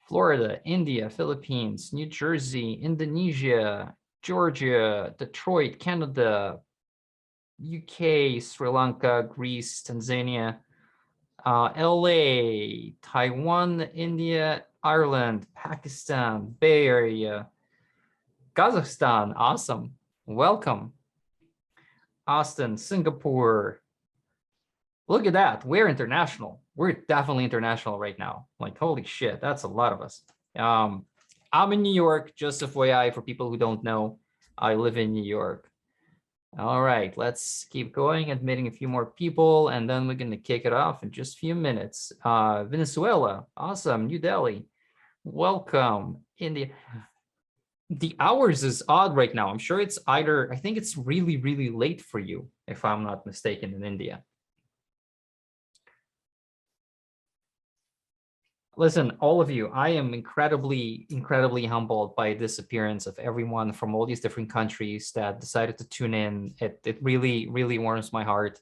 Florida, India, Philippines, New Jersey, Indonesia, Georgia, Detroit, Canada, UK, Sri Lanka, Greece, Tanzania, LA, Taiwan, India, Ireland, Pakistan, Bay Area, Kazakhstan. Awesome. Welcome. Austin, Singapore. Look at that. We're international. We're definitely international right now. Like, holy shit, that's a lot of us. I'm in New York, just FYI, for people who don't know. I live in New York. All right, let's keep going, admitting a few more people, and then we're going to kick it off in just a few minutes. Venezuela, awesome. New Delhi, welcome. India. The hours is odd right now. I'm sure it's either, I think it's really, really late for you, if I'm not mistaken, in India. Listen, all of you, I am incredibly, incredibly humbled by this appearance of everyone from all these different countries that decided to tune in. It really, really warms my heart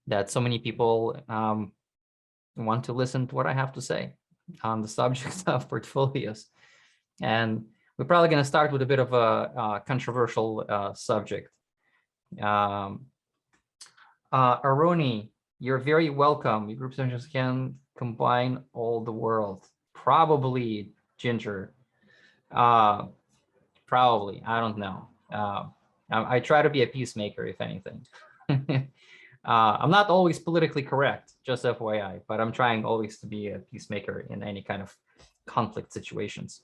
that so many people want to listen to what I have to say on the subject of portfolios. And we're probably going to start with a bit of a controversial subject. Aroni, you're very welcome. Your group sessions can combine all the world. Probably, Ginger. Probably, I don't know. I try to be a peacemaker, if anything. I'm not always politically correct, just FYI, but I'm trying always to be a peacemaker in any kind of conflict situations.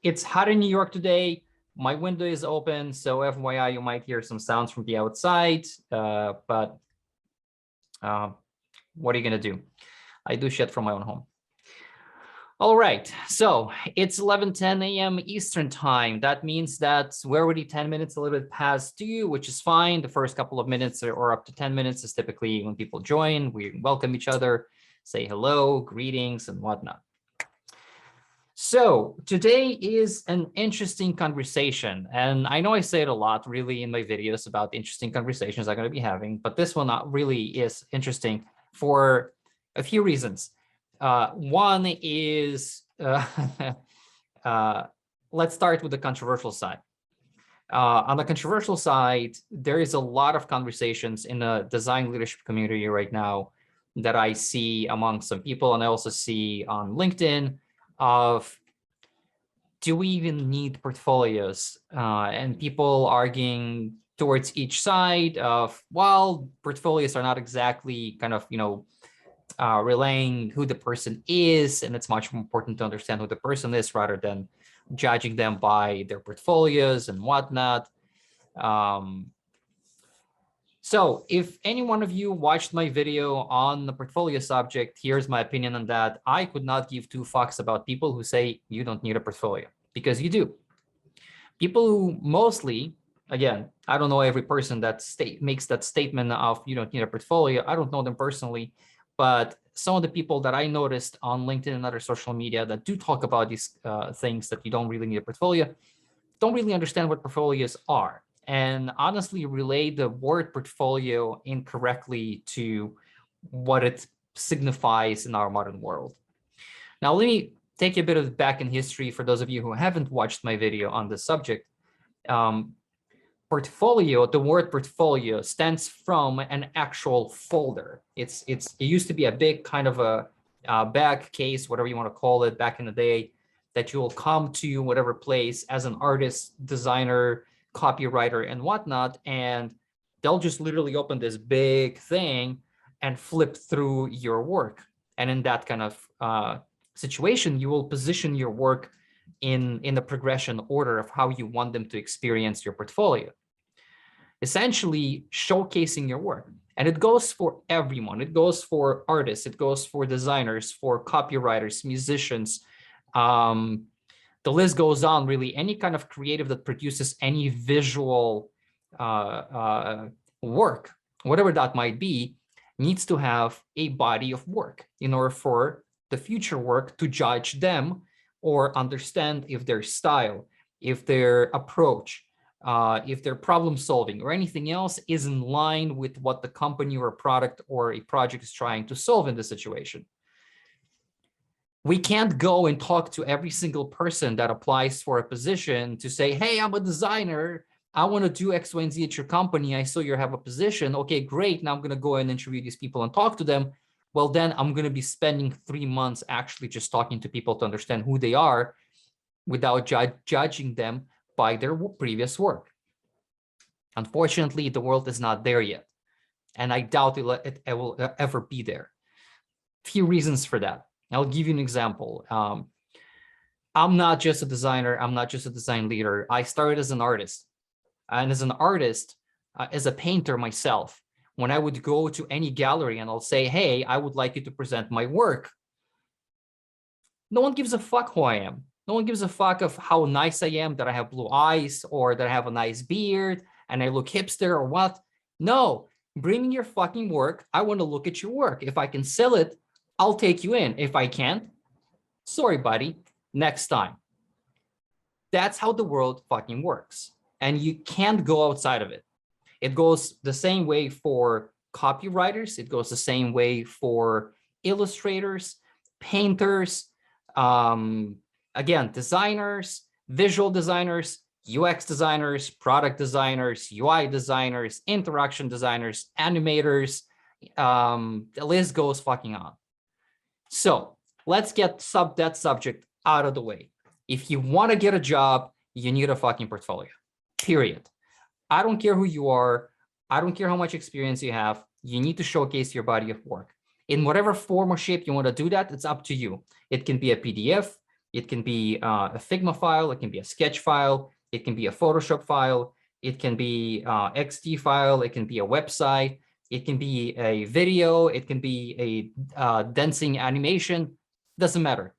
It's hot in New York today. My window is open, so FYI, you might hear some sounds from the outside, but what are you gonna do? I do shit from my own home. All right, so it's 11:10 a.m. Eastern time. That means that we're already 10 minutes a little bit past due, which is fine. The first couple of minutes or up to 10 minutes is typically when people join. We welcome each other, say hello, greetings, and whatnot. So today is an interesting conversation, and I know I say it a lot really in my videos about the interesting conversations I'm going to be having, but this one really is interesting for a few reasons. One is, let's start with the controversial side. On the controversial side, there is a lot of conversations in the design leadership community right now that I see among some people, and I also see on LinkedIn of, do we even need portfolios? And people arguing towards each side of, well, portfolios are not exactly kind of, relaying who the person is, and it's much more important to understand who the person is rather than judging them by their portfolios and whatnot. So if any one of you watched my video on the portfolio subject, here's my opinion on that. I could not give two fucks about people who say you don't need a portfolio, because you do. People who mostly, again, I don't know every person that makes that statement of you don't need a portfolio. I don't know them personally, but some of the people that I noticed on LinkedIn and other social media that do talk about these things that you don't really need a portfolio, don't really understand what portfolios are, and honestly relay the word portfolio incorrectly to what it signifies in our modern world. Now, let me take a bit of back in history for those of you who haven't watched my video on this subject. Portfolio, the word portfolio stands from an actual folder. It used to be a big kind of a bag case, whatever you want to call it, back in the day, that you will come to whatever place as an artist, designer, copywriter, and whatnot, and they'll just literally open this big thing and flip through your work. And in that kind of situation, you will position your work in the progression order of how you want them to experience your portfolio, essentially showcasing your work. And it goes for everyone. It goes for artists, it goes for designers, for copywriters, musicians. The list goes on, really. Any kind of creative that produces any visual work, whatever that might be, needs to have a body of work in order for the future work to judge them or understand if their style, if their approach, if their problem solving or anything else is in line with what the company or product or a project is trying to solve in this situation. We can't go and talk to every single person that applies for a position to say, hey, I'm a designer. I want to do X, Y, and Z at your company. I saw you have a position. Okay, great. Now I'm going to go and interview these people and talk to them. Well, then I'm going to be spending 3 months actually just talking to people to understand who they are without judging them by their previous work. Unfortunately, the world is not there yet. And I doubt it will ever be there. Few reasons for that. I'll give you an example. I'm not just a designer. I'm not just a design leader. I started as an artist. And as an artist, as a painter myself, when I would go to any gallery and I'll say, hey, I would like you to present my work, no one gives a fuck who I am. No one gives a fuck of how nice I am, that I have blue eyes or that I have a nice beard and I look hipster or what. No, bring me your fucking work. I want to look at your work. If I can sell it, I'll take you in. If I can't, sorry, buddy, next time. That's how the world fucking works. And you can't go outside of it. It goes the same way for copywriters. It goes the same way for illustrators, painters, again, designers, visual designers, UX designers, product designers, UI designers, interaction designers, animators. The list goes fucking on. So let's get that subject out of the way. If you want to get a job, you need a fucking portfolio, period. I don't care who you are. I don't care how much experience you have. You need to showcase your body of work. In whatever form or shape you want to do that, it's up to you. It can be a PDF. It can be a Figma file. It can be a sketch file. It can be a Photoshop file. It can be XD file. It can be a website. It can be a video. It can be a dancing animation. Doesn't matter.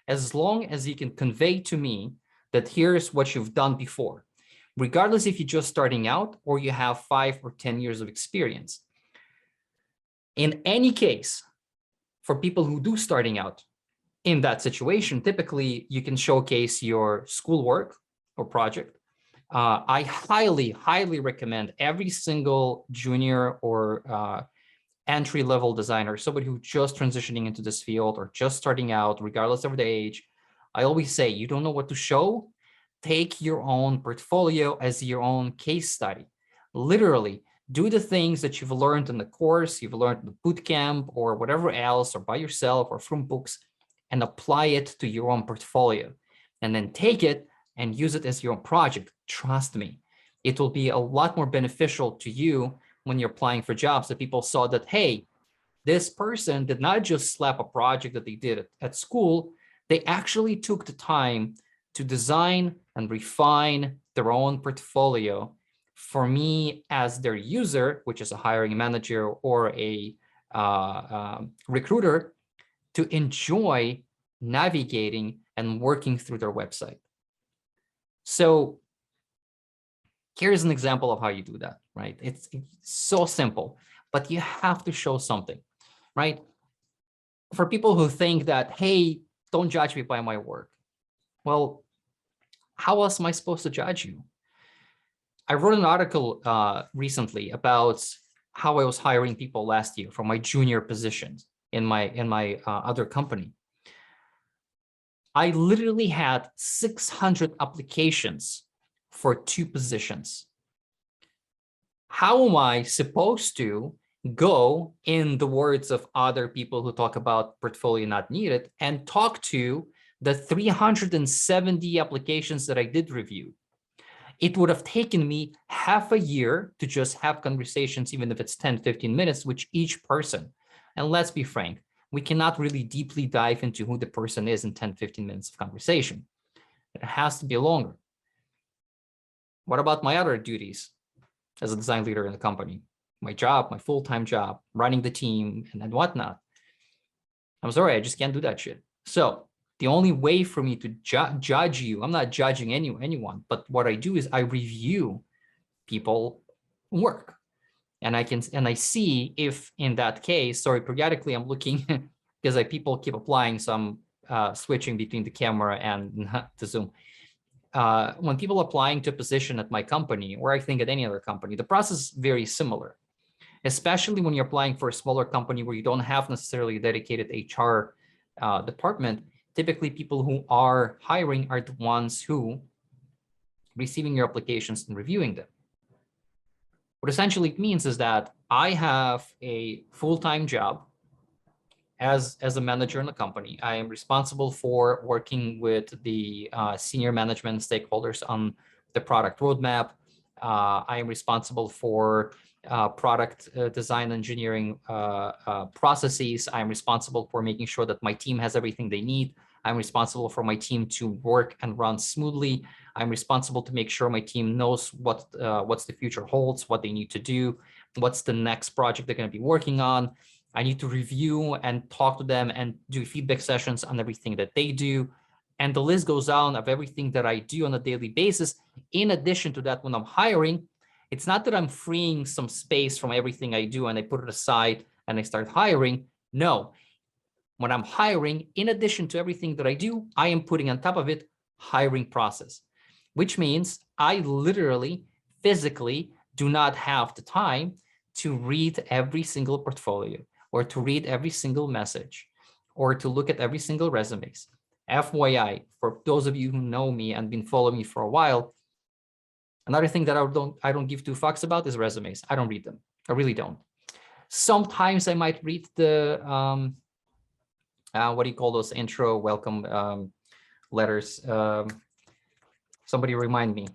As long as you can convey to me that here's what you've done before, regardless if you're just starting out or you have 5 or 10 years of experience. In any case, for people who do starting out in that situation, typically you can showcase your schoolwork or project. I highly, highly recommend every single junior or entry-level designer, somebody who's just transitioning into this field or just starting out, regardless of the age. I always say, you don't know what to show? Take your own portfolio as your own case study. Literally, do the things that you've learned in the course, you've learned in the boot camp or whatever else, or by yourself or from books, and apply it to your own portfolio. And then take it and use it as your own project. Trust me, it will be a lot more beneficial to you when you're applying for jobs, that people saw that, hey, this person did not just slap a project that they did at school. They actually took the time to design and refine their own portfolio for me as their user, which is a hiring manager or a recruiter, to enjoy navigating and working through their website. So here's an example of how you do that, right? It's so simple, but you have to show something, right? For people who think that, hey, don't judge me by my work. Well, how else am I supposed to judge you? I wrote an article recently about how I was hiring people last year for my junior positions in my other company. I literally had 600 applications for 2 positions. How am I supposed to go, in the words of other people who talk about portfolio not needed, and talk to the 370 applications that I did review? It would have taken me half a year to just have conversations, even if it's 10, 15 minutes with each person. And let's be frank, we cannot really deeply dive into who the person is in 10, 15 minutes of conversation. It has to be longer. What about my other duties as a design leader in the company? My job, my full-time job, running the team and whatnot. I'm sorry, I just can't do that shit. So the only way for me to judge you, I'm not judging anyone, but what I do is I review people work. And I see if in that case, sorry, periodically I'm looking because people keep applying, so I'm switching between the camera and the Zoom. When people applying to a position at my company, or I think at any other company, the process is very similar, especially when you're applying for a smaller company where you don't have necessarily a dedicated HR department. typically people who are hiring are the ones who receiving your applications and reviewing them. What essentially it means is that I have a full-time job as a manager in the company. I am responsible for working with the senior management stakeholders on the product roadmap. I am responsible for product design engineering processes. I'm responsible for making sure that my team has everything they need. I'm responsible for my team to work and run smoothly. I'm responsible to make sure my team knows what's the future holds, what they need to do, what's the next project they're going to be working on. I need to review and talk to them and do feedback sessions on everything that they do. And the list goes on of everything that I do on a daily basis. In addition to that, when I'm hiring, it's not that I'm freeing some space from everything I do and I put it aside and I start hiring. No, when I'm hiring, in addition to everything that I do, I am putting on top of it hiring process, which means I literally, physically do not have the time to read every single portfolio or to read every single message or to look at every single resumes. FYI, for those of you who know me and been following me for a while, another thing that I don't give two fucks about is resumes. I don't read them. I really don't. Sometimes I might read the what do you call those intro welcome letters? Somebody remind me.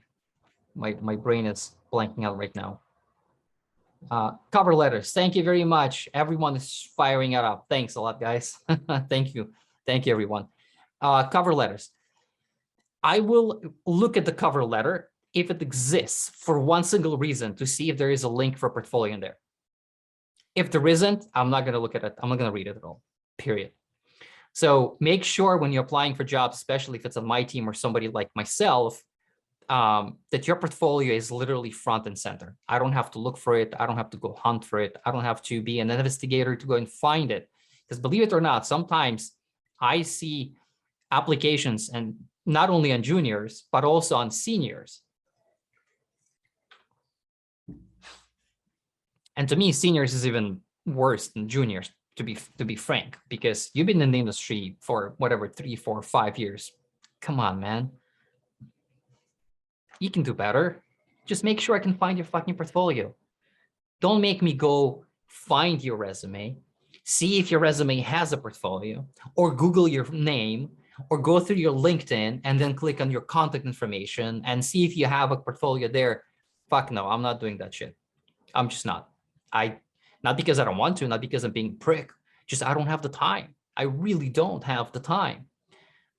My brain is blanking out right now. Cover letters. Thank you very much. Everyone is firing it up. Thanks a lot, guys. Thank you. Thank you, everyone. Cover letters. I will look at the cover letter if it exists for one single reason, to see if there is a link for a portfolio in there. If there isn't, I'm not going to look at it. I'm not going to read it at all, period. So make sure when you're applying for jobs, especially if it's on my team or somebody like myself, that your portfolio is literally front and center. I don't have to look for it. I don't have to go hunt for it. I don't have to be an investigator to go and find it. Because believe it or not, sometimes I see applications, and not only on juniors, but also on seniors. And to me, seniors is even worse than juniors, to be frank, because you've been in the industry for whatever, 3, 4, 5 years. Come on, man. You can do better. Just make sure I can find your fucking portfolio. Don't make me go find your resume, see if your resume has a portfolio, or Google your name, or go through your LinkedIn and then click on your contact information and see if you have a portfolio there. Fuck no, I'm not doing that shit. I'm just not. Not because I don't want to, not because I'm being a prick, just I don't have the time. I really don't have the time.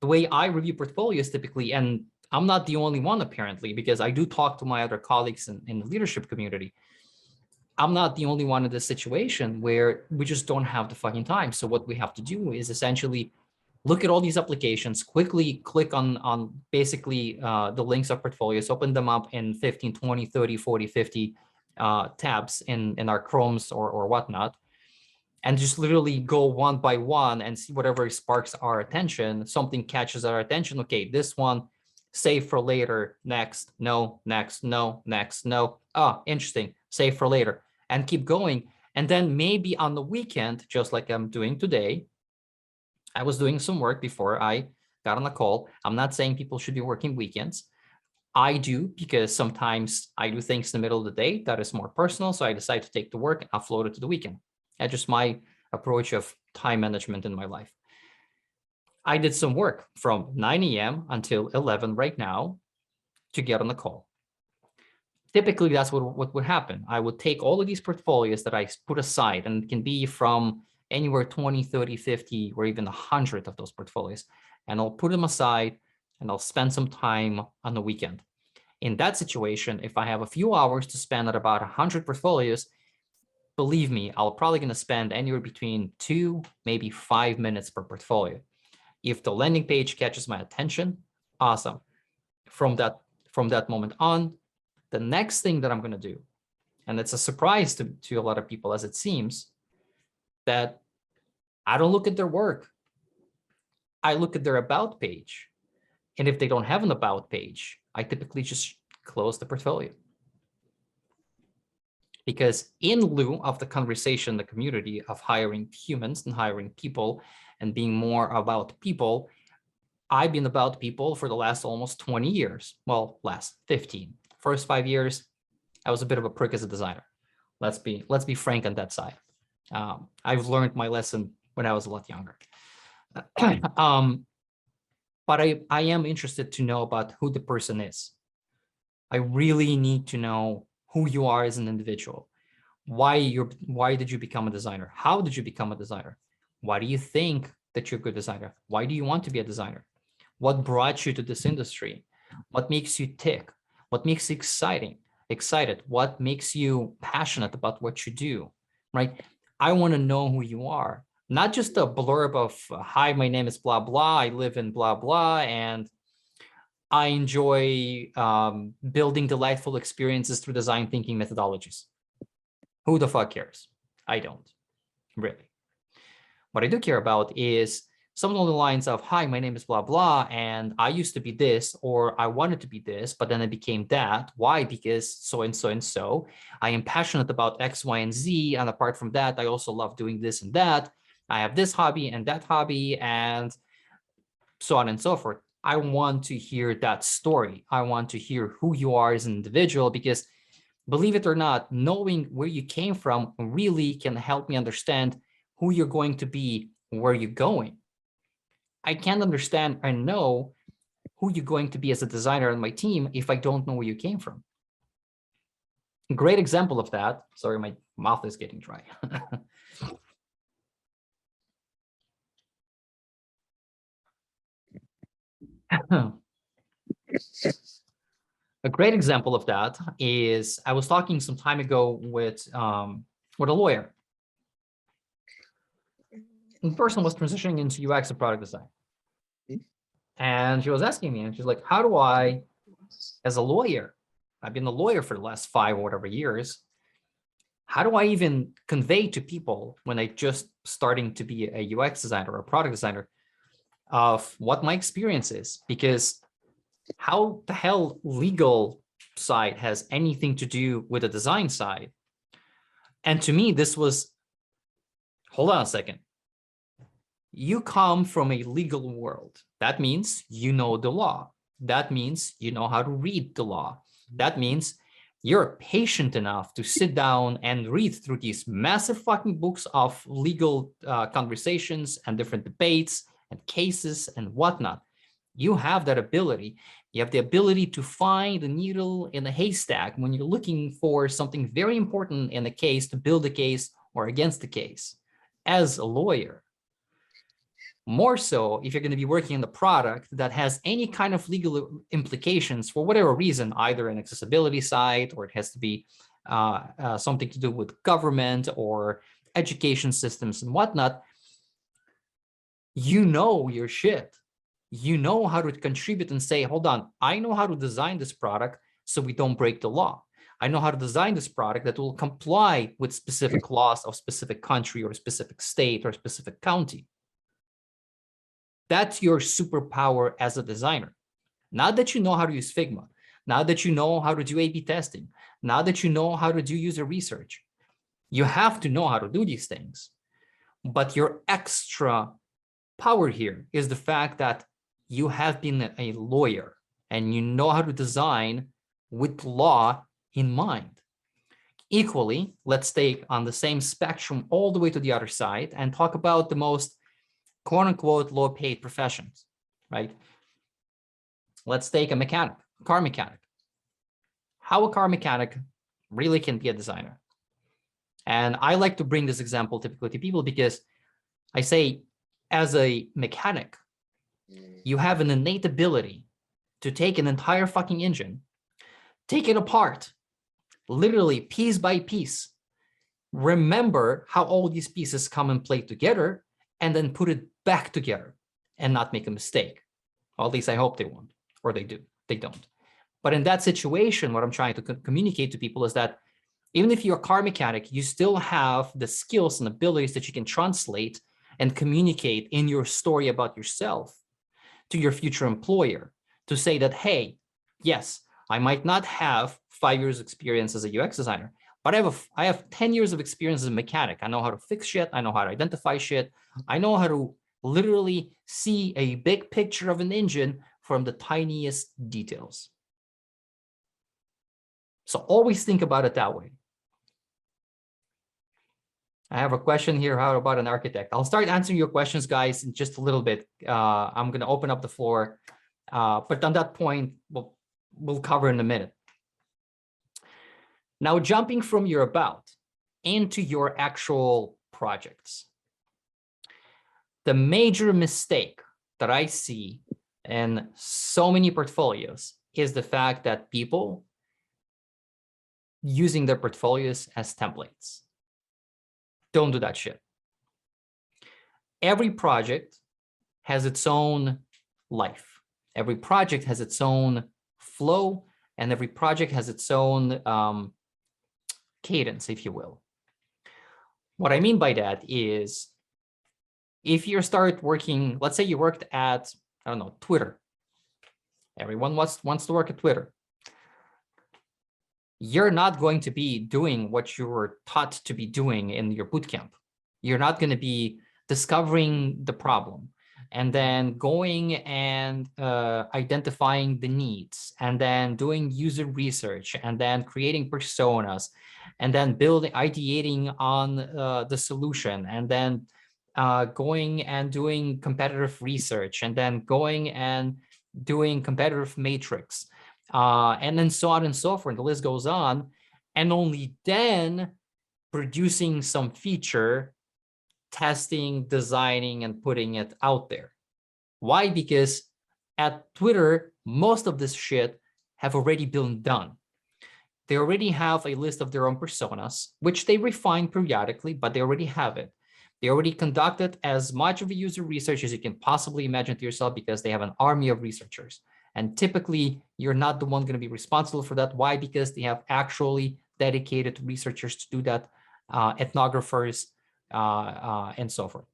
The way I review portfolios typically, and I'm not the only one apparently, because I do talk to my other colleagues in the leadership community. I'm not the only one in this situation where we just don't have the fucking time. So what we have to do is essentially look at all these applications, quickly click on basically the links of portfolios, open them up in 15, 20, 30, 40, 50 tabs in our Chromes or whatnot, and just literally go one by one and see whatever sparks our attention. Something catches our attention. Okay, this one, save for later, next, no, next, no, next, no. Oh, interesting, save for later, and keep going. And then maybe on the weekend, just like I'm doing today, I was doing some work before I got on a call. I'm not saying people should be working weekends. I do, because sometimes I do things in the middle of the day that is more personal. So I decide to take the work and offload it to the weekend. That's just my approach of time management in my life. I did some work from 9 a.m. until 11 right now to get on the call. Typically, that's what would happen. I would take all of these portfolios that I put aside, and it can be from anywhere 20, 30, 50, or even 100 of those portfolios, and I'll put them aside and I'll spend some time on the weekend. In that situation, if I have a few hours to spend at about 100 portfolios, believe me, I'll probably going to spend anywhere between 2, maybe 5 minutes per portfolio. If the landing page catches my attention, awesome. From that moment on, the next thing that I'm going to do, and it's a surprise to a lot of people as it seems, that I don't look at their work. I look at their about page. And if they don't have an about page, I typically just close the portfolio. Because in lieu of the conversation, the community of hiring humans and hiring people and being more about people, I've been about people for the last almost 20 years. Well, last 15. First 5 years, I was a bit of a prick as a designer. Let's be frank on that side. I've learned my lesson when I was a lot younger. But I am interested to know about who the person is. I really need to know who you are as an individual. Why did you become a designer? How did you become a designer? Why do you think that you're a good designer? Why do you want to be a designer? What brought you to this industry? What makes you tick? What makes you excited? What makes you passionate about what you do, right? I want to know who you are, not just a blurb of, hi, my name is blah, blah, I live in blah, blah, and I enjoy building delightful experiences through design thinking methodologies. Who the fuck cares? I don't, really. What I do care about is something along the lines of, hi, my name is blah, blah, and I used to be this, or I wanted to be this, but then I became that. Why? Because so and so and so. I am passionate about X, Y, and Z, and apart from that, I also love doing this and that. I have this hobby and that hobby, and so on and so forth. I want to hear that story. I want to hear who you are as an individual, because believe it or not, knowing where you came from really can help me understand who you're going to be, where you're going. I can't understand and know who you're going to be as a designer on my team if I don't know where you came from. A great example of that, sorry, my mouth is getting dry. A great example of that is I was talking some time ago with a lawyer. The person was transitioning into UX and product design. And she was asking me, and she's like, how do I, as a lawyer, I've been a lawyer for the last 5 or whatever years, how do I even convey to people when I just starting to be a UX designer or a product designer of what my experience is? Because how the hell legal side has anything to do with the design side? And to me, this was, hold on a second. You come from a legal world. That means you know the law. That means you know how to read the law. That means you're patient enough to sit down and read through these massive fucking books of legal conversations and different debates and cases and whatnot. You have that ability. You have the ability to find a needle in a haystack when you're looking for something very important in a case, to build a case or against the case as a lawyer. More so if you're going to be working on a product that has any kind of legal implications for whatever reason, either an accessibility side, or it has to be something to do with government or education systems and whatnot. You know your shit. You know how to contribute and say, hold on, I know how to design this product so we don't break the law. I know how to design this product that will comply with specific laws of specific country or specific state or specific county. That's your superpower as a designer. Now that you know how to use Figma, now that you know how to do A/B testing, now that you know how to do user research, you have to know how to do these things. But your extra power here is the fact that you have been a lawyer and you know how to design with law in mind. Equally, let's take on the same spectrum all the way to the other side and talk about the most quote unquote low paid professions, right? Let's take a mechanic, a car mechanic. How a car mechanic really can be a designer. And I like to bring this example typically to people because I say, as a mechanic, you have an innate ability to take an entire fucking engine, take it apart, literally piece by piece, remember how all these pieces come and play together, and then put it back together and not make a mistake. Or at least I hope they won't, or they do, they don't. But in that situation, what I'm trying to communicate to people is that even if you're a car mechanic, you still have the skills and abilities that you can translate and communicate in your story about yourself to your future employer to say that, hey, yes, I might not have 5 years experience as a UX designer, but I have 10 years of experience as a mechanic. I know how to fix shit. I know how to identify shit. I know how to literally see a big picture of an engine from the tiniest details. So always think about it that way. I have a question here. How about an architect? I'll start answering your questions, guys, in just a little bit. I'm going to open up the floor. But on that point, we'll cover in a minute. Now, jumping from your about into your actual projects. The major mistake that I see in so many portfolios is the fact that people using their portfolios as templates. Don't do that shit. Every project has its own life. Every project has its own flow, and every project has its own cadence, if you will. What I mean by that is, if you start working, let's say you worked at, I don't know, Twitter. Everyone wants to work at Twitter. You're not going to be doing what you were taught to be doing in your bootcamp. You're not going to be discovering the problem and then going and identifying the needs and then doing user research and then creating personas and then ideating on the solution and then going and doing competitive research and then going and doing competitive matrix. And then so on and so forth. The list goes on, and only then producing some feature, testing, designing, and putting it out there. Why? Because at Twitter, most of this shit have already been done. They already have a list of their own personas, which they refine periodically, but they already have it. They already conducted as much of a user research as you can possibly imagine to yourself, because they have an army of researchers. And typically, you're not the one going to be responsible for that. Why? Because they have actually dedicated researchers to do that, ethnographers, and so forth.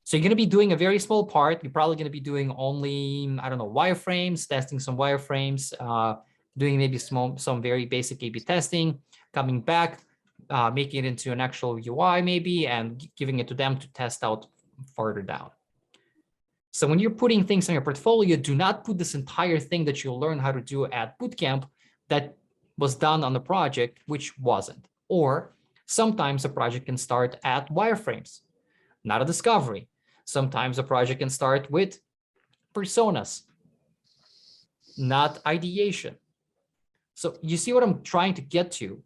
So you're going to be doing a very small part. You're probably going to be doing only, I don't know, wireframes, testing some wireframes, doing maybe some very basic A/B testing, coming back, making it into an actual UI maybe, and giving it to them to test out further down. So when you're putting things in your portfolio, do not put this entire thing that you'll learn how to do at bootcamp that was done on the project, which wasn't. Or sometimes a project can start at wireframes, not a discovery. Sometimes a project can start with personas, not ideation. So you see what I'm trying to get to?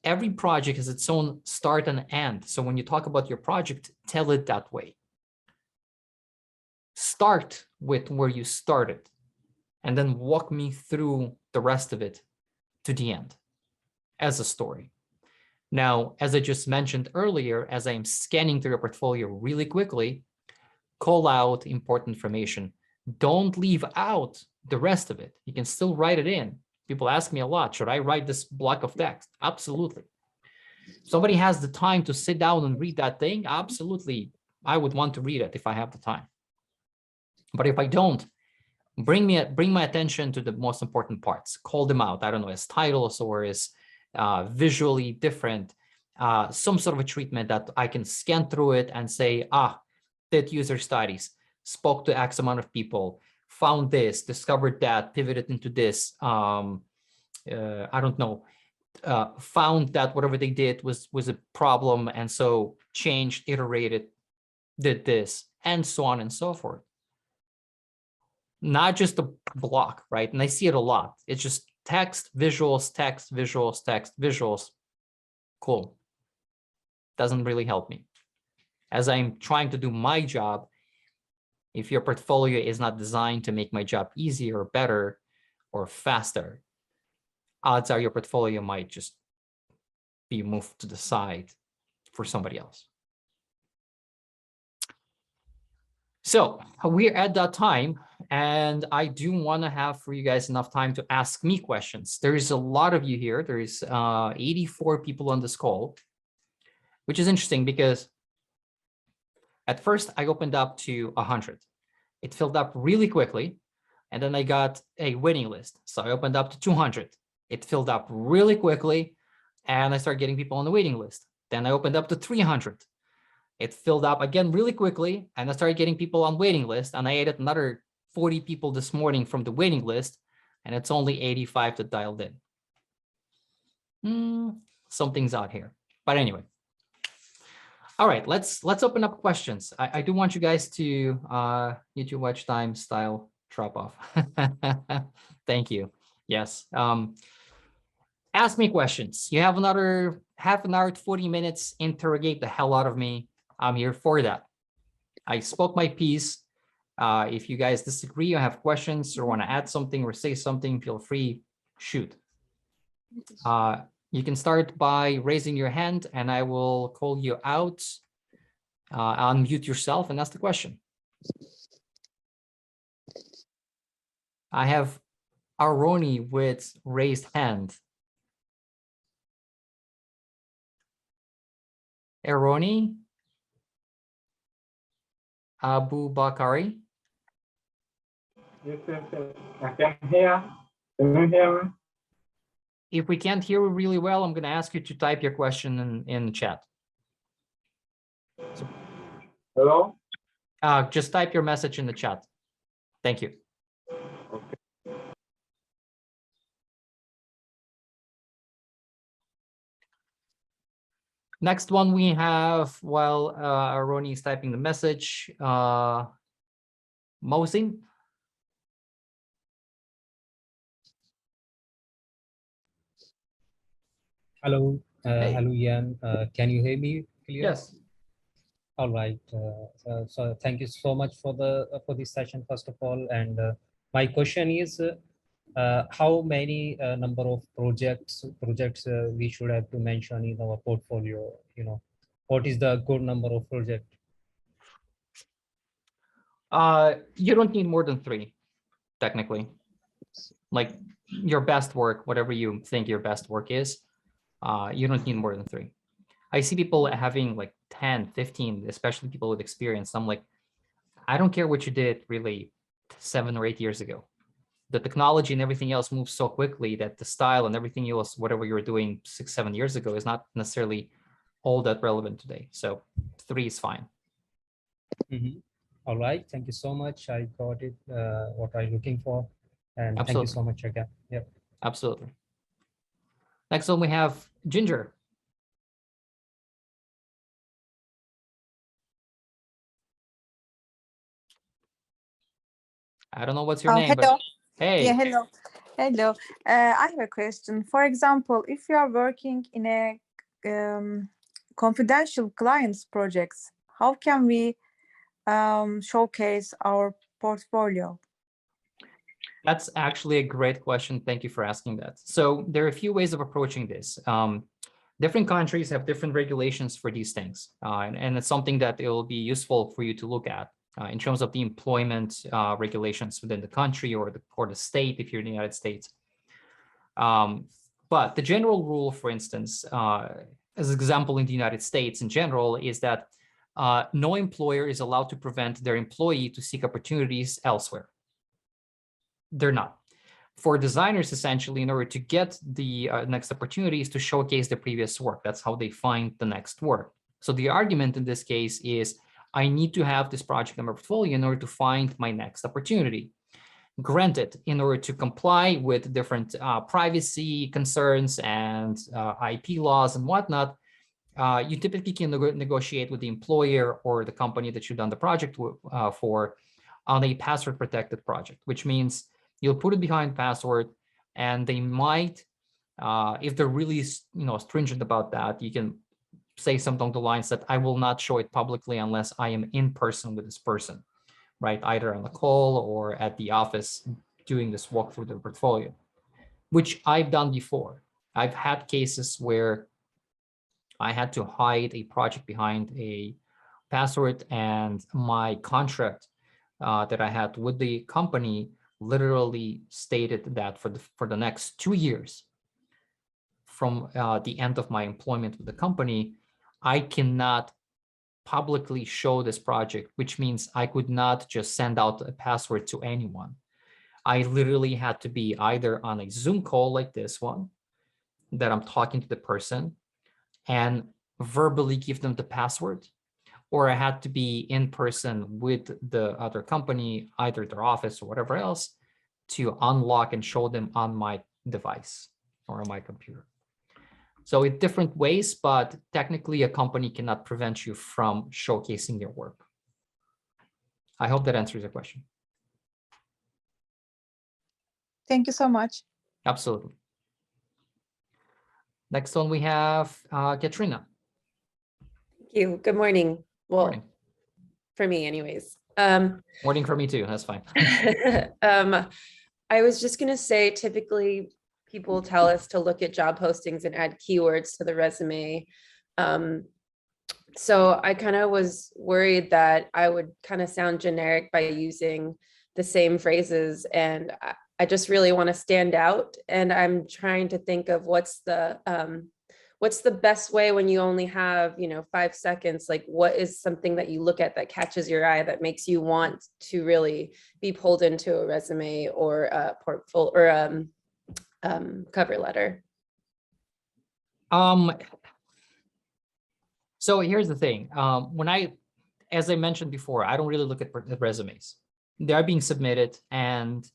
Every project has its own start and end. So when you talk about your project, tell it that way. Start with where you started and then walk me through the rest of it to the end as a story. Now, as I just mentioned earlier, as I'm scanning through your portfolio really quickly, call out important information. Don't leave out the rest of it. You can still write it in. People ask me a lot, should I write this block of text? Absolutely. If somebody has the time to sit down and read that thing, absolutely. I would want to read it if I have the time. But if I don't, bring my attention to the most important parts. Call them out. I don't know, as titles or as visually different, some sort of a treatment that I can scan through it and say, did user studies, spoke to X amount of people, found this, discovered that, pivoted into this. I don't know, found that whatever they did was a problem, and so changed, iterated, did this, and so on and so forth. Not just a block, right? And I see it a lot. It's just text, visuals, text, visuals, text, visuals. Cool. Doesn't really help me. As I'm trying to do my job, if your portfolio is not designed to make my job easier or better or faster, odds are your portfolio might just be moved to the side for somebody else. So we're at that time, and I do want to have for you guys enough time to ask me questions. There's a lot of you here. There's 84 people on this call, which is interesting because at first I opened up to 100. It filled up really quickly, and then I got a waiting list. So I opened up to 200. It filled up really quickly, and I started getting people on the waiting list. Then I opened up to 300. It filled up again really quickly, and I started getting people on waiting list, and I added another 40 people this morning from the waiting list, and it's only 85 that dialed in. Something's out here. But anyway. All right, let's open up questions. I do want you guys to YouTube watch time style drop off. Thank you. Yes. Ask me questions. You have another half an hour to 40 minutes. Interrogate the hell out of me. I'm here for that. I spoke my piece. If you guys disagree or have questions or want to add something or say something, feel free, shoot. You can start by raising your hand and I will call you out. Unmute yourself and ask the question. I have Aroni with raised hand. Aroni? Abu Bakari? Yes, yes, yes. I can hear. Can you hear me? If we can't hear you really well, I'm going to ask you to type your question in the chat. So, Hello? just type your message in the chat. Thank you. Okay. Next one we have, while Aroni is typing the message, Mosin. Hello, Hey. hello, Ian. Can you hear me clear? Yes. All right. So thank you so much for this session, first of all. And my question is, how many number of projects we should have to mention in our portfolio? You know, what is the good number of projects? You don't need more than 3, technically. Like your best work, whatever you think your best work is, you don't need more than 3. I see people having like 10, 15, especially people with experience. I'm like, I don't care what you did really 7 or 8 years ago. The technology and everything else moves so quickly that the style and everything else, whatever you were doing 6, 7 years ago, is not necessarily all that relevant today. So 3 is fine. Mm-hmm. All right. Thank you so much. I got it, what I'm looking for. And Absolutely. Thank you so much again. Yep. Absolutely. Next one we have Ginger. I don't know what's your name, hello. but hey. Yeah, hello. Hello. I have a question. For example, if you are working in a confidential clients projects, how can we showcase our portfolio? That's actually a great question. Thank you for asking that. So there are a few ways of approaching this. Different countries have different regulations for these things, and it's something that it will be useful for you to look at in terms of the employment regulations within the country or the state if you're in the United States. But the general rule, for instance, as an example in the United States in general, is that no employer is allowed to prevent their employee to seek opportunities elsewhere. They're not. For designers, essentially, in order to get the next opportunities to showcase the previous work, that's how they find the next work. So the argument in this case is, I need to have this project in my portfolio in order to find my next opportunity. Granted, in order to comply with different privacy concerns and IP laws and whatnot, you typically can negotiate with the employer or the company that you've done the project for on a password protected project, which means you'll put it behind password, and they might, if they're really stringent about that, you can say something along the lines that I will not show it publicly unless I am in person with this person, right? Either on the call or at the office doing this walk through the portfolio, which I've done before. I've had cases where I had to hide a project behind a password, and my contract that I had with the company literally stated that for the next 2 years from the end of my employment with the company, I cannot publicly show this project, which means I could not just send out a password to anyone. I literally had to be either on a Zoom call like this one, that I'm talking to the person and verbally give them the password, or I had to be in person with the other company, either their office or whatever else, to unlock and show them on my device or on my computer. So in different ways, but technically a company cannot prevent you from showcasing your work. I hope that answers your question. Thank you so much. Absolutely. Next one we have Katrina. Thank you. Good morning. Well, Morning. for me anyways. Morning for me too, that's fine. I was just gonna say, typically people tell us to look at job postings and add keywords to the resume. So I kind of was worried that I would kind of sound generic by using the same phrases, and I just really want to stand out. And I'm trying to think of what's the best way when you only have, 5 seconds, like what is something that you look at that catches your eye that makes you want to really be pulled into a resume or a portfolio or cover letter. So here's the thing. As I mentioned before, I don't really look at resumes. They are being submitted, and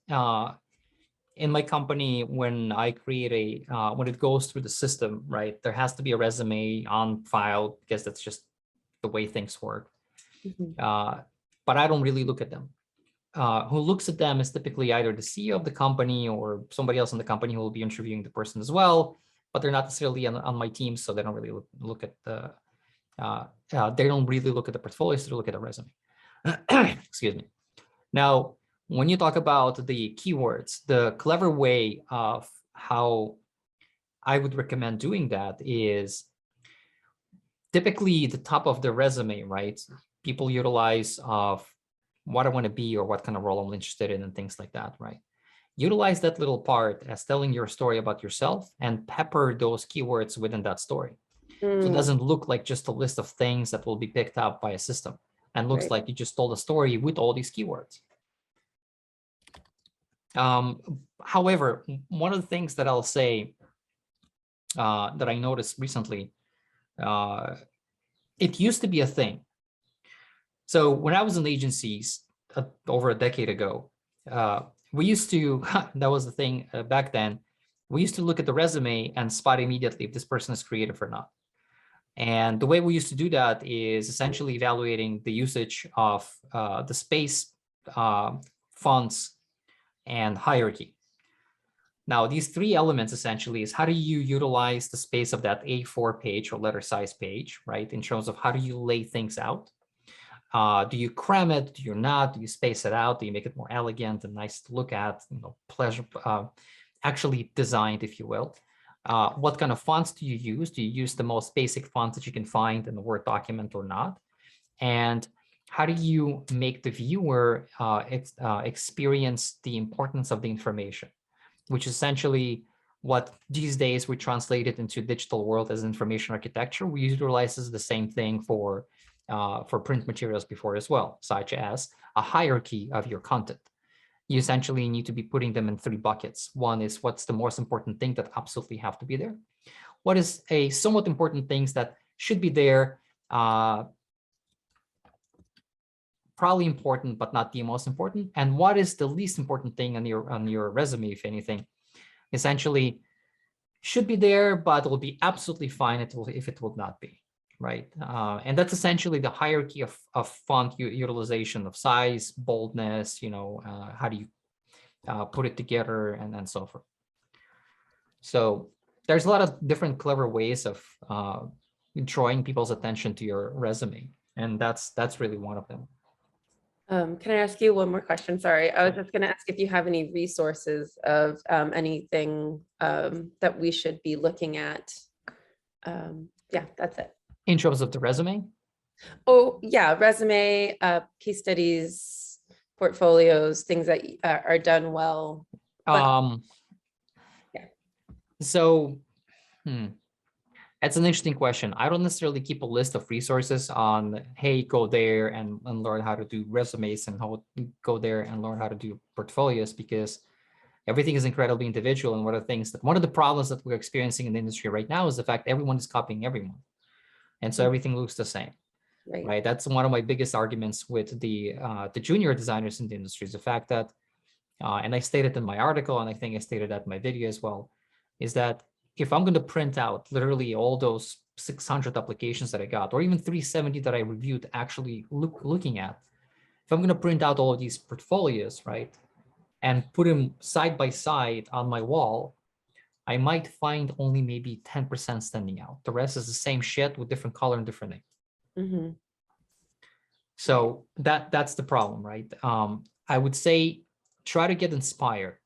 in my company, when I create when it goes through the system, right, there has to be a resume on file because that's just the way things work. But I don't really look at them. Who looks at them is typically either the CEO of the company or somebody else in the company who will be interviewing the person as well, but they're not necessarily on my team, so they don't really look at the they don't really look at the portfolios, they look at the resume. Excuse me. Now, when you talk about the keywords, the clever way of how I would recommend doing that is typically the top of the resume, right? People utilize of what I want to be or what kind of role I'm interested in and things like that, right? Utilize that little part as telling your story about yourself and pepper those keywords within that story. So it doesn't look like just a list of things that will be picked up by a system and looks like you just told a story with all these keywords. However, one of the things that I'll say that I noticed recently, it used to be a thing. So when I was in agencies over a decade ago, we used to, that was the thing back then, we used to look at the resume and spot immediately if this person is creative or not. And the way we used to do that is essentially evaluating the usage of the space, fonts, and hierarchy. Now, these three elements essentially is how do you utilize the space of that A4 page or letter size page, right? In terms of how do you lay things out? Do you cram it? Do you not? Do you space it out? Do you make it more elegant and nice to look at? Pleasure, actually designed, if you will. What kind of fonts do you use? Do you use the most basic fonts that you can find in the Word document or not? And how do you make the viewer experience the importance of the information, which is essentially what these days we translate it into digital world as information architecture. We utilize the same thing for print materials before as well, such as a hierarchy of your content. You essentially need to be putting them in three buckets. One is what's the most important thing that absolutely have to be there? What is a somewhat important things that should be there, probably important, but not the most important? And what is the least important thing on your resume, if anything? Essentially should be there, but it will be absolutely fine if it will not be, right? And that's essentially the hierarchy of font utilization of size, boldness, how do you put it together and so forth. So there's a lot of different clever ways of drawing people's attention to your resume. And that's really one of them. Can I ask you one more question? Sorry, I was just going to ask if you have any resources of anything that we should be looking at. Yeah, that's it. In terms of the resume? Oh, yeah, resume, case studies, portfolios, things that are done well. But, yeah. So, that's an interesting question. I don't necessarily keep a list of resources on, hey, go there and learn how to do resumes and go there and learn how to do portfolios, because everything is incredibly individual. And one of the problems that we're experiencing in the industry right now is the fact everyone is copying everyone. And so everything looks the same. right? That's one of my biggest arguments with the junior designers in the industry, is the fact that, and I stated in my article, and I think I stated that in my video as well, is that if I'm going to print out literally all those 600 applications that I got, or even 370 that I reviewed actually looking at, if I'm going to print out all of these portfolios, right, and put them side by side on my wall, I might find only maybe 10% standing out. The rest is the same shit with different color and different name. Mm-hmm. So that's the problem, right? I would say try to get inspired.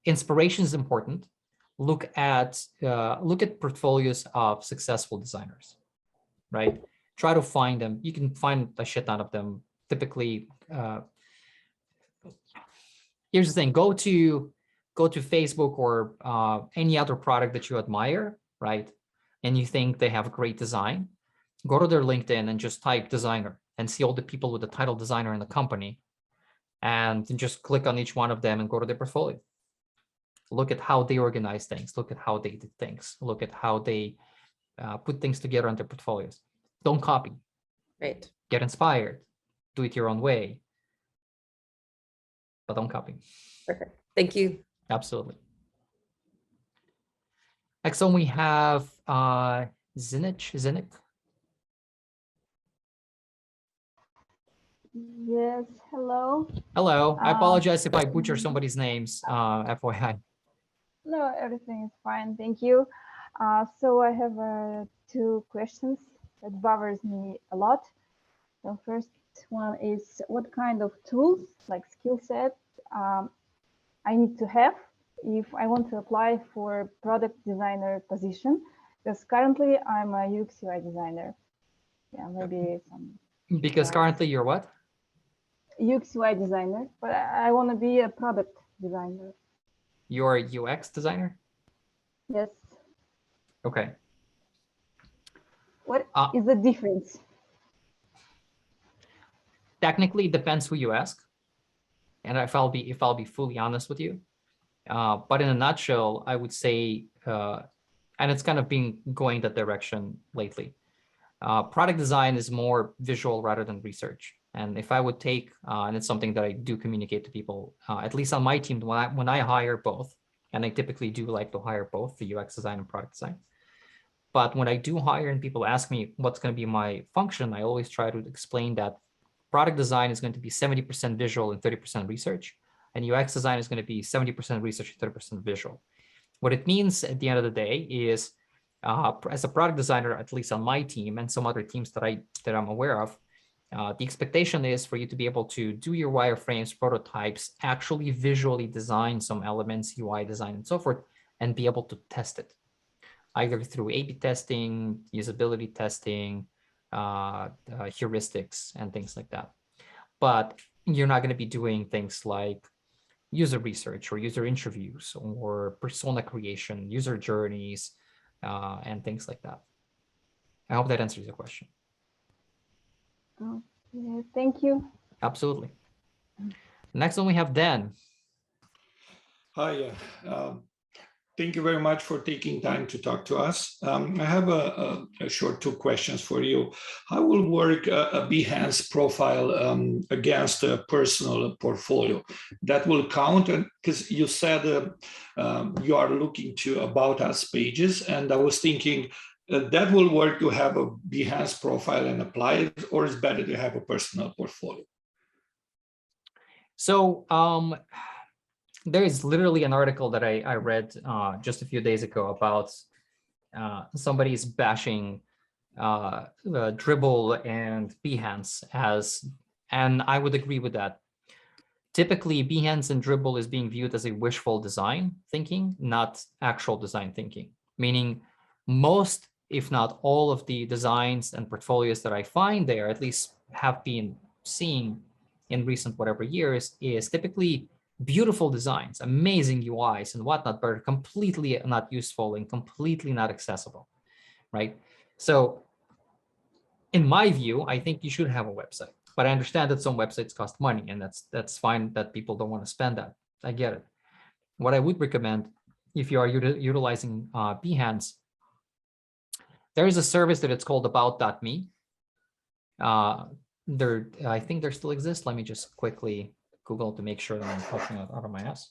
Inspiration is important. Look at portfolios of successful designers, right? Try to find them. You can find a shit ton of them. Typically, here's the thing: go to Facebook or any other product that you admire, right? And you think they have a great design. Go to their LinkedIn and just type designer and see all the people with the title designer in the company, and just click on each one of them and go to their portfolio. Look at how they organize things. Look at how they did things. Look at how they put things together on their portfolios. Don't copy. Right. Get inspired. Do it your own way. But don't copy. Perfect. Thank you. Absolutely. Next one we have Zinnik. Yes, hello. Hello. I Um, apologize if I butcher somebody's names, FYI. No, everything is fine, thank you. So I have two questions that bothers me a lot. The first one is what kind of tools, like skill set, I need to have if I want to apply for product designer position, because currently I'm a UX UI designer. Yeah, maybe some. Because currently you're what? UX UI designer, but I want to be a product designer. You're a UX designer? Yes. Okay. What is the difference? Technically, it depends who you ask. And if I'll be fully honest with you. But in a nutshell, I would say, and it's kind of been going that direction lately. Product design is more visual rather than research. And if I would take, and it's something that I do communicate to people, at least on my team, when I hire both, and I typically do like to hire both the UX design and product design. But when I do hire and people ask me what's going to be my function, I always try to explain that product design is going to be 70% visual and 30% research. And UX design is going to be 70% research and 30% visual. What it means at the end of the day is, as a product designer, at least on my team and some other teams that I'm aware of, the expectation is for you to be able to do your wireframes, prototypes, actually visually design some elements, UI design, and so forth, and be able to test it, either through A/B testing, usability testing, heuristics, and things like that. But you're not going to be doing things like user research or user interviews or persona creation, user journeys, and things like that. I hope that answers your question. Okay, thank you. Absolutely. Next one we have Dan. Hi, thank you very much for taking time to talk to us. I have a short two questions for you. How will work a Behance profile against a personal portfolio? That will count, because you said you are looking to About Us pages, and I was thinking that will work to have a Behance profile and apply it, or is better to have a personal portfolio? So there is literally an article that I read just a few days ago about somebody's bashing Dribble and Behance and I would agree with that. Typically, Behance and Dribble is being viewed as a wishful design thinking, not actual design thinking, meaning most, if not all, of the designs and portfolios that I find there, at least have been seeing in recent whatever years, is typically beautiful designs, amazing UIs and whatnot, but are completely not useful and completely not accessible, right? So in my view, I think you should have a website, but I understand that some websites cost money, and that's fine that people don't want to spend that. I get it. What I would recommend, if you are utilizing Behance, there is a service that it's called about.me. I think there still exists. Let me just quickly Google to make sure that I'm talking out of my ass.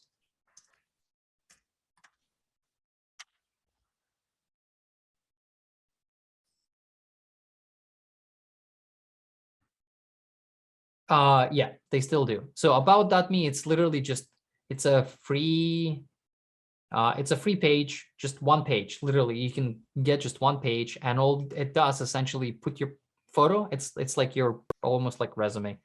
Yeah, they still do. So about.me, it's literally just, it's a free page, just one page. Literally, you can get just one page, and all it does essentially put your photo. It's like your almost like resume,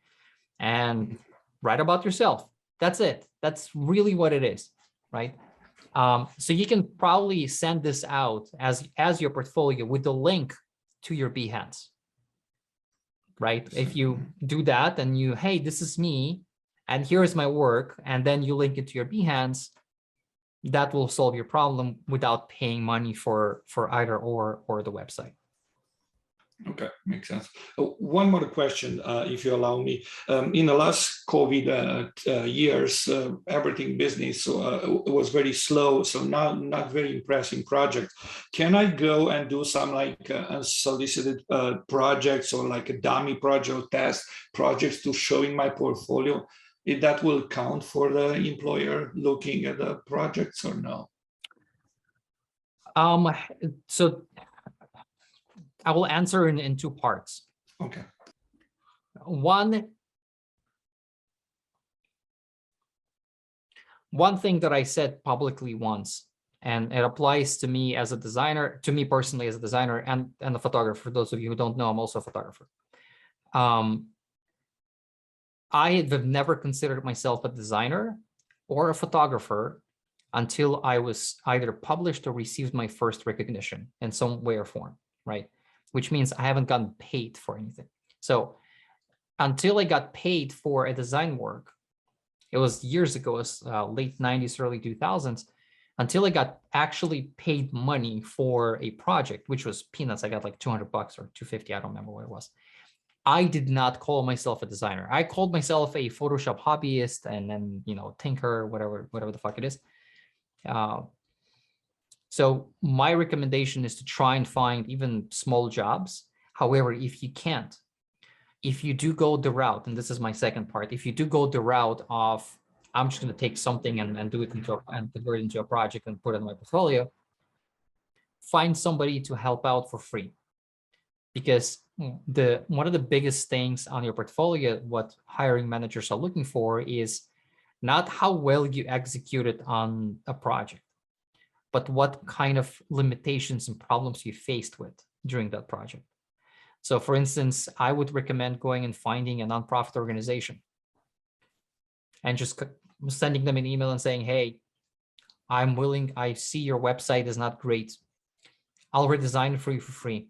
and write about yourself. That's it. That's really what it is, right? So you can probably send this out as your portfolio with the link to your Behance, right? If you do that and you, hey, this is me, and here's my work, and then you link it to your Behance, that will solve your problem without paying money for either or the website. Okay, makes sense. One more question, if you allow me. In the last COVID years, everything business was very slow, so not very impressive project. Can I go and do some like unsolicited projects or like a dummy project or test projects to showing my portfolio? If that will count for the employer looking at the projects or no? So I will answer in two parts. Okay. One thing that I said publicly once, and it applies to me as a designer, to me personally as a designer and a photographer. For those of you who don't know, I'm also a photographer. I have never considered myself a designer or a photographer until I was either published or received my first recognition in some way or form, right? Which means I haven't gotten paid for anything. So until I got paid for a design work, it was years ago, it was late 90s, early 2000s, until I got actually paid money for a project, which was peanuts. I got like $200 or $250, I don't remember what it was. I did not call myself a designer. I called myself a Photoshop hobbyist and then, you know, tinker, whatever the fuck it is. So my recommendation is to try and find even small jobs. However, if you can't, if you do go the route, and this is my second part, if you do go the route of, I'm just going to take something and do it and convert it into a project and put it in my portfolio, find somebody to help out for free. Because one of the biggest things on your portfolio, what hiring managers are looking for is not how well you executed on a project, but what kind of limitations and problems you faced with during that project. So for instance, I would recommend going and finding a nonprofit organization and just sending them an email and saying, hey, I'm willing, I see your website is not great. I'll redesign it for you for free,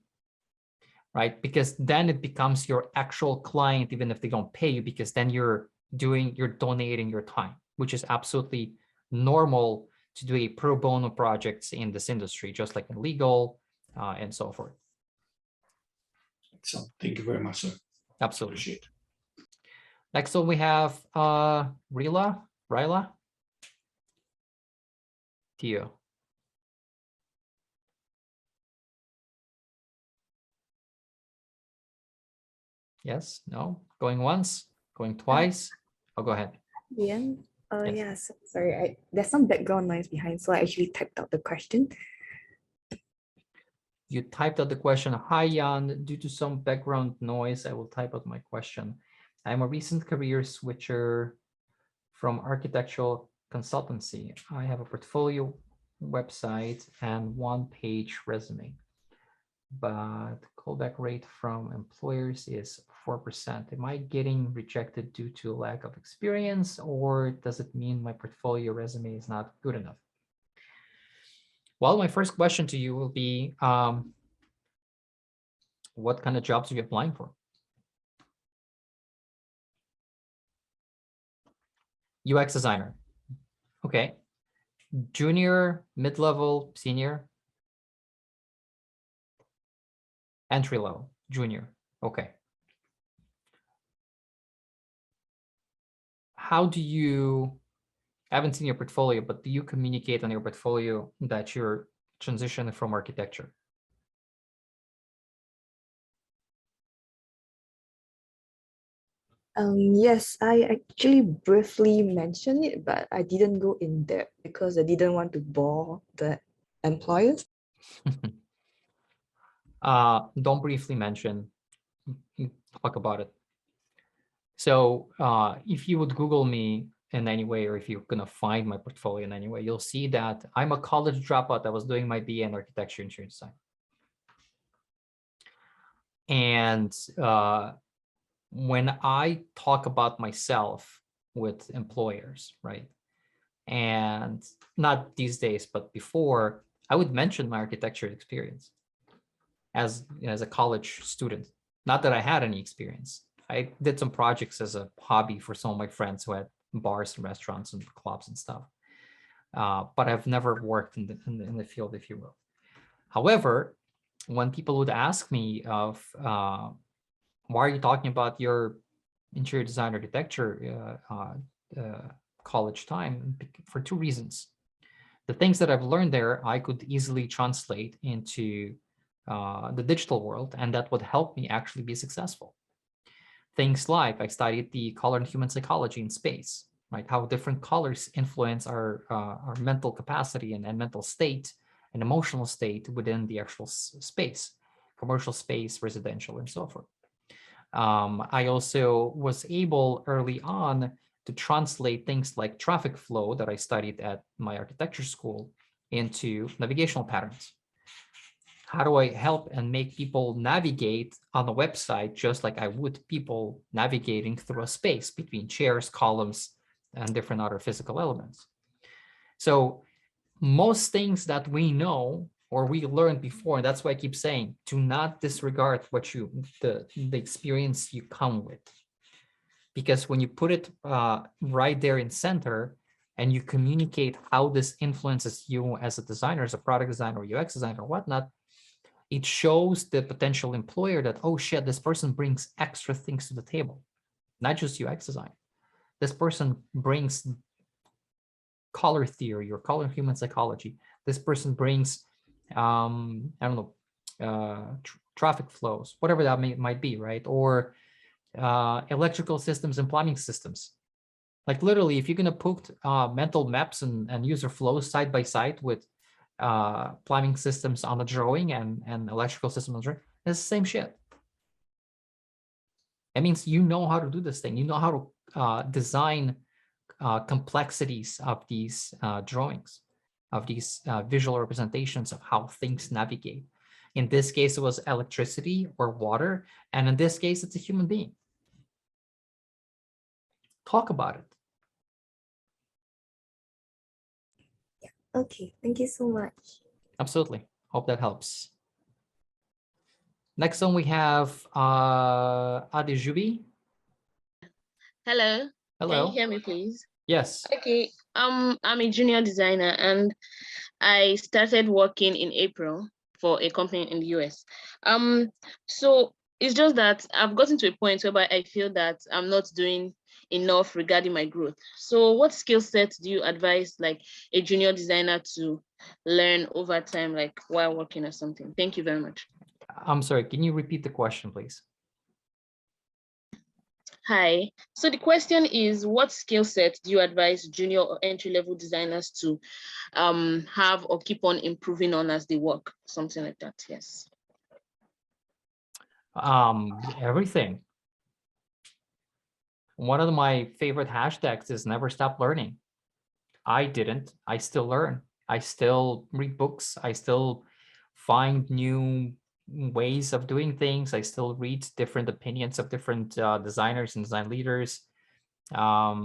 right? Because then it becomes your actual client, even if they don't pay you, because then you're donating your time, which is absolutely normal to do a pro bono projects in this industry, just like in legal and so forth. So thank you very much, sir. Absolutely. Appreciate it. Next one we have Ryla. Tio. Yes, no, going once, going twice. Oh, go ahead. Ian? Yes. Yes, sorry, there's some background noise behind, so I actually typed out the question. You typed out the question. Hi, Jan. Due to some background noise, I will type out my question. I'm a recent career switcher from architectural consultancy. I have a portfolio website and one-page resume, but callback rate from employers is 4%. Am I getting rejected due to lack of experience, or does it mean my portfolio resume is not good enough? Well, my first question to you will be, what kind of jobs are you applying for? UX designer. Okay. Junior, mid-level, senior? Entry level, junior. Okay. How do you, I haven't seen your portfolio, but do you communicate on your portfolio that you're transitioning from architecture? Yes, I actually briefly mentioned it, but I didn't go in depth because I didn't want to bore the employers. Don't briefly mention, talk about it. So if you would Google me in any way, or if you're gonna find my portfolio in any way, you'll see that I'm a college dropout that was doing my BA in architecture and interior design. And when I talk about myself with employers, right? And not these days, but before, I would mention my architecture experience as a college student. Not that I had any experience. I did some projects as a hobby for some of my friends who had bars and restaurants and clubs and stuff. But I've never worked in the field, if you will. However, when people would ask me of why are you talking about your interior design architecture college time, for two reasons. The things that I've learned there, I could easily translate into the digital world, and that would help me actually be successful. Things like I studied the color and human psychology in space, right? How different colors influence our mental capacity and mental state and emotional state within the actual space, commercial space, residential, and so forth. I also was able early on to translate things like traffic flow that I studied at my architecture school into navigational patterns. How do I help and make people navigate on the website just like I would people navigating through a space between chairs, columns, and different other physical elements? So most things that we know or we learned before, and that's why I keep saying, do not disregard what the experience you come with. Because when you put it right there in center and you communicate how this influences you as a designer, as a product designer or UX designer or whatnot, it shows the potential employer that, oh shit, this person brings extra things to the table, not just UX design. This person brings color theory or color human psychology. This person brings, I don't know, traffic flows, whatever that might be, right? Or electrical systems and plumbing systems. Like literally, if you're going to put mental maps and user flows side by side with plumbing systems on the drawing and electrical systems on the drawing, it's the same shit. It means you know how to do this thing. You know how to design complexities of these drawings, of these visual representations of how things navigate. In this case, it was electricity or water. And in this case, it's a human being. Talk about it. Okay, thank you so much. Absolutely. Hope that helps. Next one we have Adejubi. Hello. Hello. Can you hear me, please? Yes. Okay. I'm a junior designer and I started working in April for a company in the US. So it's just that I've gotten to a point whereby I feel that I'm not doing enough regarding my growth. So what skill sets do you advise like a junior designer to learn over time, like while working or something? Thank you very much. I'm sorry, can you repeat the question, please? Hi. So the question is, what skill set do you advise junior or entry-level designers to have or keep on improving on as they work? Something like that, yes. Everything. One of my favorite hashtags is never stop learning. I didn't. I still learn. I still read books. I still find new ways of doing things. I still read different opinions of different designers and design leaders. Yeah,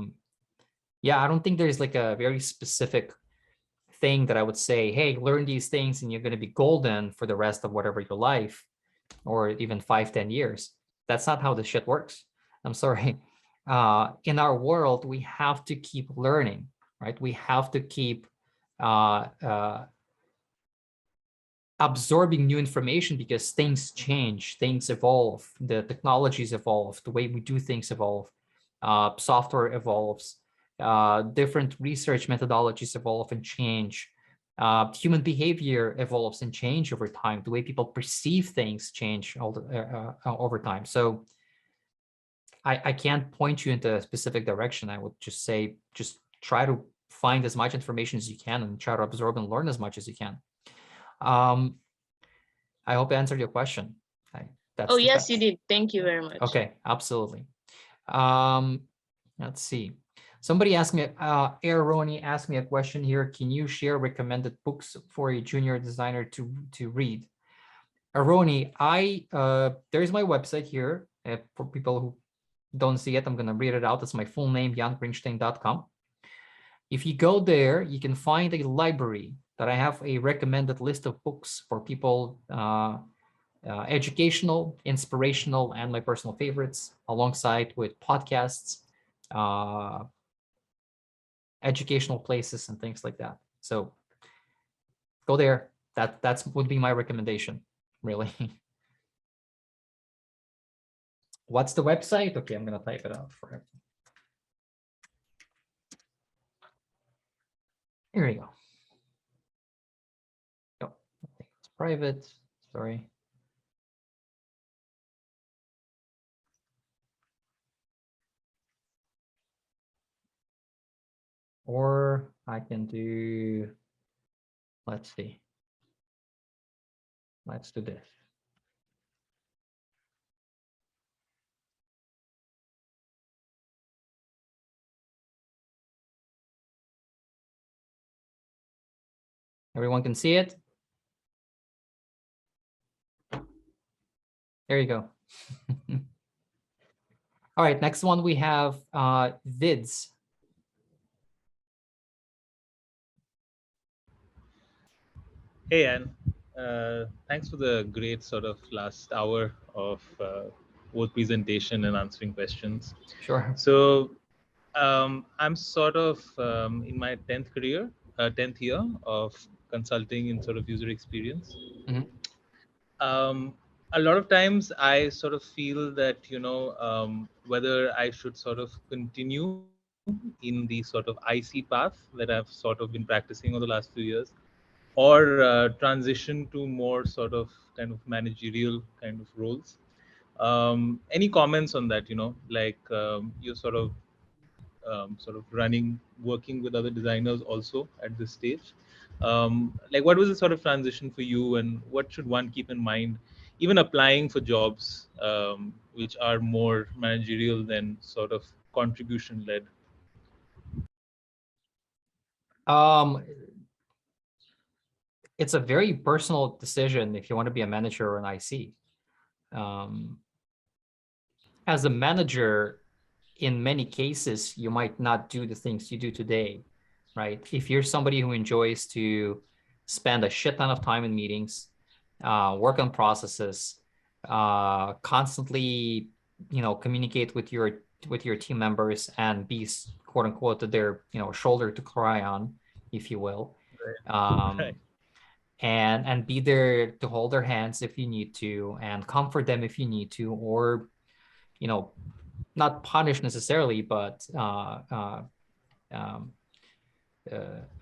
I don't think there's like a very specific thing that I would say, hey, learn these things and you're going to be golden for the rest of whatever your life, or even 5-10 years. That's not how this shit works. I'm sorry. In our world, we have to keep learning, right? We have to keep absorbing new information because things change, things evolve, the technologies evolve, the way we do things evolve, software evolves, different research methodologies evolve and change. Human behavior evolves and change over time. The way people perceive things change over time. So I can't point you into a specific direction. I would just say, just try to find as much information as you can and try to absorb and learn as much as you can. I hope I answered your question. Oh, yes, you did. Thank you very much. Okay, absolutely. Let's see. Somebody asked me, Roni asked me a question here. Can you share recommended books for a junior designer to read? Roni, there's my website here. For people who don't see it, I'm going to read it out. It's my full name, jangreenstein.com. If you go there, you can find a library that I have a recommended list of books for people, educational, inspirational, and my personal favorites, alongside with podcasts, educational places, and things like that. So go there. That's would be my recommendation, really. What's the website? Okay, I'm gonna type it out for him. Here we go. Oh, it's private. Sorry. Or I can do, let's see. Let's do this. Everyone can see it? There you go. All right, next one we have vids. Hey, Anne. Thanks for the great sort of last hour of both presentation and answering questions. Sure. So I'm sort of in my 10th career, 10th year of consulting in sort of user experience. A lot of times I sort of feel that, whether I should sort of continue in the sort of IC path that I've sort of been practicing over the last few years, or transition to more sort of kind of managerial kind of roles. Any comments on that? Like you're sort of running, working with other designers also at this stage. Like what was the sort of transition for you, and what should one keep in mind, even applying for jobs which are more managerial than sort of contribution led? It's a very personal decision if you want to be a manager or an IC. As a manager, in many cases, you might not do the things you do today, right? If you're somebody who enjoys to spend a shit ton of time in meetings, work on processes, constantly, communicate with your team members and be quote unquote their, shoulder to cry on, if you will. Right. And be there to hold their hands if you need to, and comfort them if you need to, or, not punish necessarily, but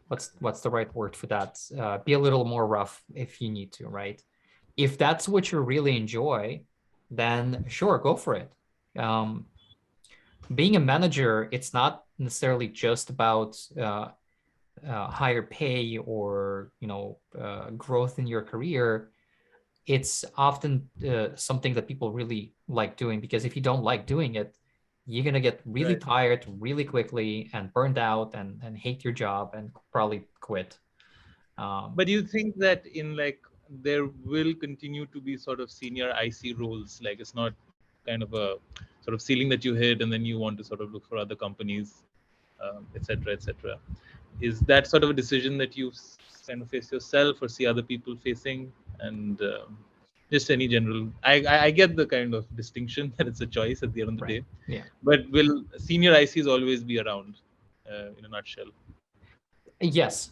what's the right word for that? Be a little more rough if you need to, right? If that's what you really enjoy, then sure, go for it. Being a manager, it's not necessarily just about higher pay or growth in your career. It's often something that people really like doing, because if you don't like doing it, you're going to get really tired really quickly and burned out and hate your job and probably quit. But do you think that there will continue to be sort of senior IC roles? Like it's not kind of a sort of ceiling that you hit and then you want to sort of look for other companies, et cetera, et cetera. Is that sort of a decision that you kind of face yourself or see other people facing? And just any general, I get the kind of distinction that it's a choice at the end of the day. Yeah. But will senior ICs always be around, in a nutshell? Yes.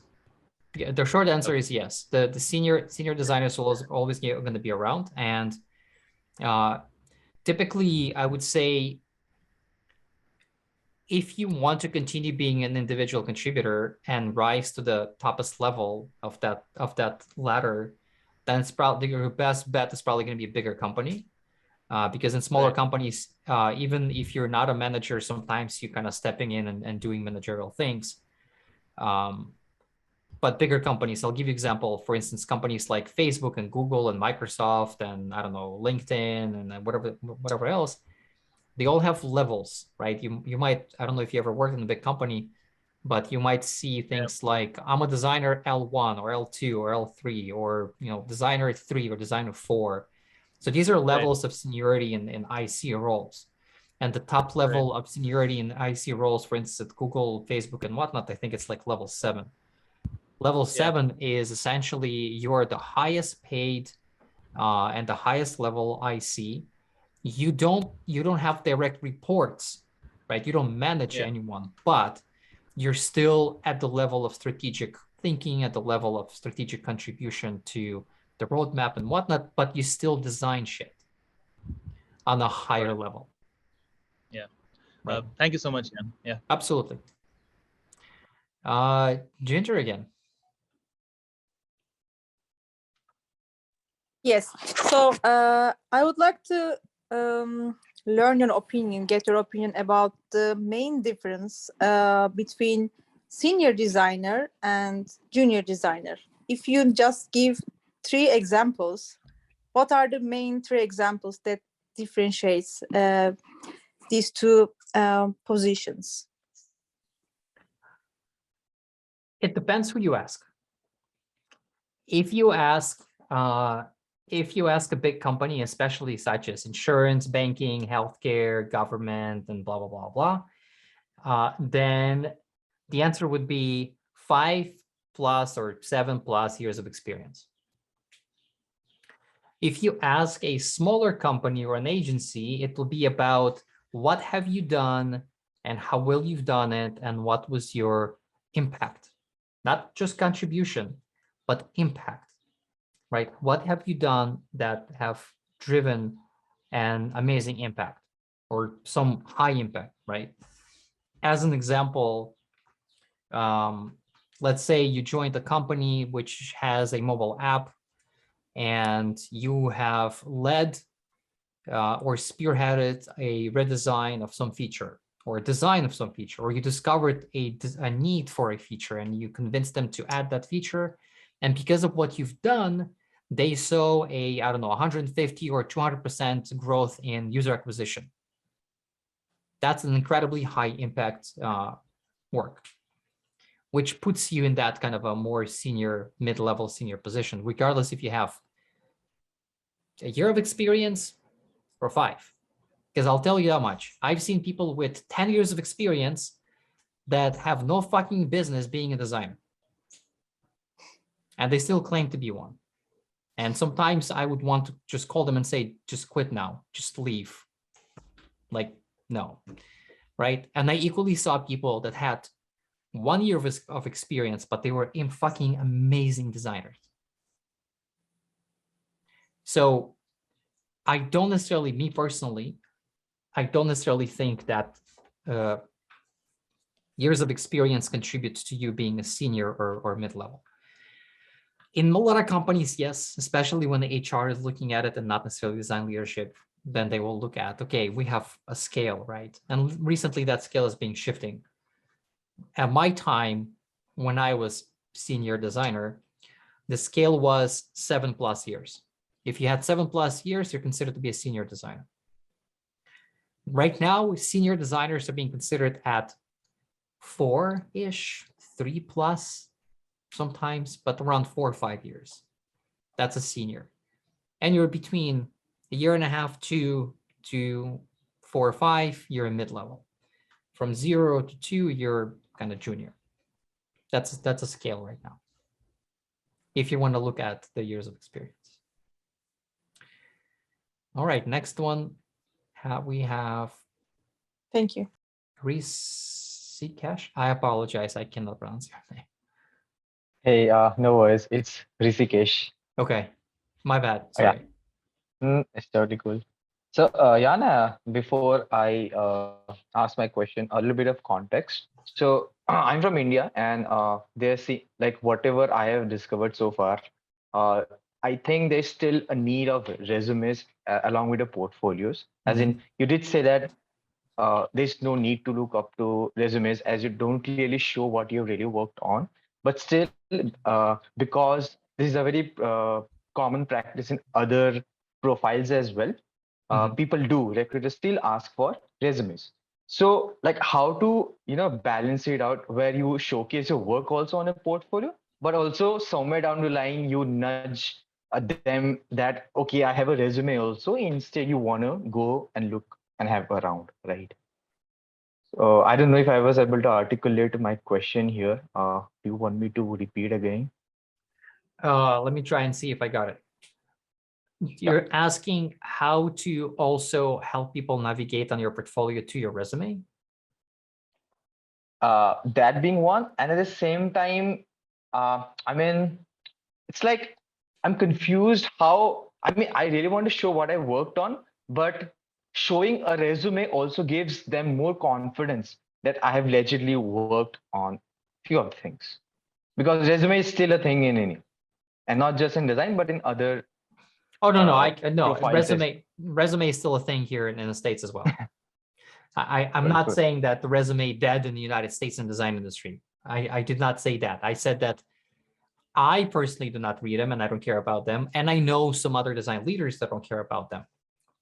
Yeah, the short answer is yes. The senior designers will always going to be around, and typically, I would say, if you want to continue being an individual contributor and rise to the toppest level of that ladder, then it's probably your best bet is probably going to be a bigger company. Because in smaller Right. companies, even if you're not a manager, sometimes you're kind of stepping in and doing managerial things. But bigger companies, I'll give you example, for instance, companies like Facebook and Google and Microsoft and I don't know, LinkedIn and whatever else, they all have levels, right? You might, I don't know if you ever worked in a big company, but you might see things like I'm a designer L1 or L2 or L3 or designer 3 or designer 4. So these are levels of seniority in IC roles. And the top level of seniority in IC roles, for instance, at Google, Facebook, and whatnot, I think it's like level 7. Level 7 is essentially you're the highest paid and the highest level IC. You don't have direct reports, right? You don't manage anyone, but you're still at the level of strategic thinking, at the level of strategic contribution to the roadmap and whatnot, but you still design shit on a higher level. Yeah. Right. Thank you so much, Jan. Yeah. Absolutely. Ginger again. Yes. So I would like to learn your opinion, get your opinion about the main difference between senior designer and junior designer. If you just give 3 examples, what are the main 3 examples that differentiates these two positions? It depends who you ask. If you ask a big company, especially such as insurance, banking, healthcare, government, and blah, blah, blah, blah, then the answer would be 5+ or 7+ years of experience. If you ask a smaller company or an agency, it will be about what have you done and how well you've done it and what was your impact. Not just contribution, but impact, right? What have you done that have driven an amazing impact or some high impact, right? As an example, let's say you joined a company which has a mobile app and you have led or spearheaded a redesign of some feature or a design of some feature, or you discovered a need for a feature and you convinced them to add that feature. And because of what you've done, they saw a, I don't know, 150 or 200% growth in user acquisition. That's an incredibly high impact work, which puts you in that kind of a more senior, mid-level senior position, regardless if you have a year of experience or 5. Because I'll tell you how much. I've seen people with 10 years of experience that have no fucking business being a designer. And they still claim to be one. And sometimes I would want to just call them and say, just quit now, just leave. Like, no, right? And I equally saw people that had 1 year of experience, but they were fucking amazing designers. So I don't necessarily, me personally, I don't necessarily think that years of experience contributes to you being a senior or mid-level. In a lot of companies, yes, especially when the HR is looking at it and not necessarily design leadership, then they will look at, okay, we have a scale, right? And recently that scale is being shifting. At my time, when I was senior designer, the scale was 7+ years. If you had 7+ years, you're considered to be a senior designer. Right now, senior designers are being considered at 4-ish, 3+ sometimes, but around 4 or 5 years. That's a senior. And you're between 1.5 to 4 or 5, you're a mid-level. From 0 to 2, you're kind of junior. That's a scale right now, if you want to look at the years of experience. All right, next one. We have. Thank you. Rishikesh. I apologize, I cannot pronounce your name. Hey, no worries. It's Rishikesh. Okay, my bad. Sorry. It's totally cool. So, Yana, before I ask my question, a little bit of context. So, I'm from India, and there's like whatever I have discovered so far, I think there's still a need of resumes along with the portfolios. As in, you did say that there's no need to look up to resumes as you don't really show what you really worked on. But still, because this is a very common practice in other profiles as well, recruiters still ask for resumes. So like how to, balance it out where you showcase your work also on a portfolio, but also somewhere down the line, you nudge them that, okay, I have a resume also. Instead, you want to go and look and have around, right? So I don't know if I was able to articulate my question here. Do you want me to repeat again? Let me try and see if I got it. You're asking how to also help people navigate on your portfolio to your resume? That being one, and at the same time, it's like I'm confused how, I really want to show what I worked on, but showing a resume also gives them more confidence that I have legitimately worked on few of the things. Because resume is still a thing in any, and not just in design, but in other Oh, no, no, profiles as- resume is still a thing here in the States as well. I'm Very not good. saying that the resume dead in the United States in the design industry. I did not say that. I said that I personally do not read them and I don't care about them. And I know some other design leaders that don't care about them,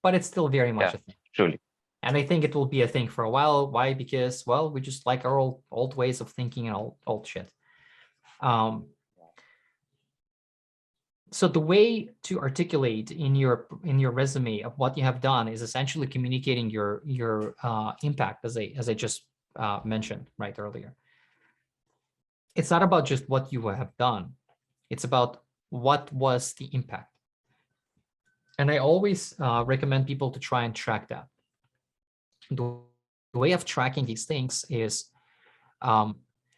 but it's still very much a thing. Truly. And I think it will be a thing for a while. Why? Because, well, we just like our old ways of thinking and old shit. So the way to articulate in your resume of what you have done is essentially communicating your impact, as I just mentioned right earlier. It's not about just what you have done. It's about what was the impact. And I always recommend people to try and track that. The way of tracking these things is,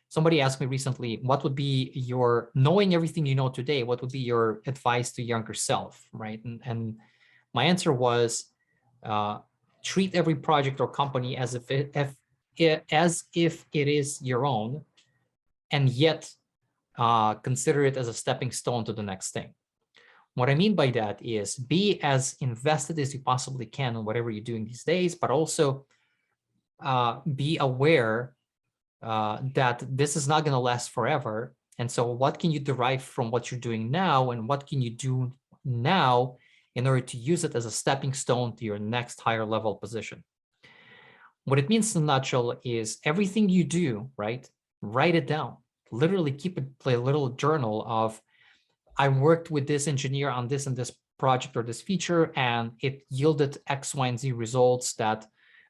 somebody asked me recently, what would be your, knowing everything you know today, what would be your advice to younger self, right? And my answer was, treat every project or company as if it is your own, and yet consider it as a stepping stone to the next thing. What I mean by that is be as invested as you possibly can in whatever you're doing these days, but also be aware that this is not going to last forever. And so what can you derive from what you're doing now, and what can you do now in order to use it as a stepping stone to your next higher level position? What it means in a nutshell is everything you do, right? Write it down. Literally keep a little journal of, I worked with this engineer on this and this project or this feature, and it yielded X, Y, and Z results that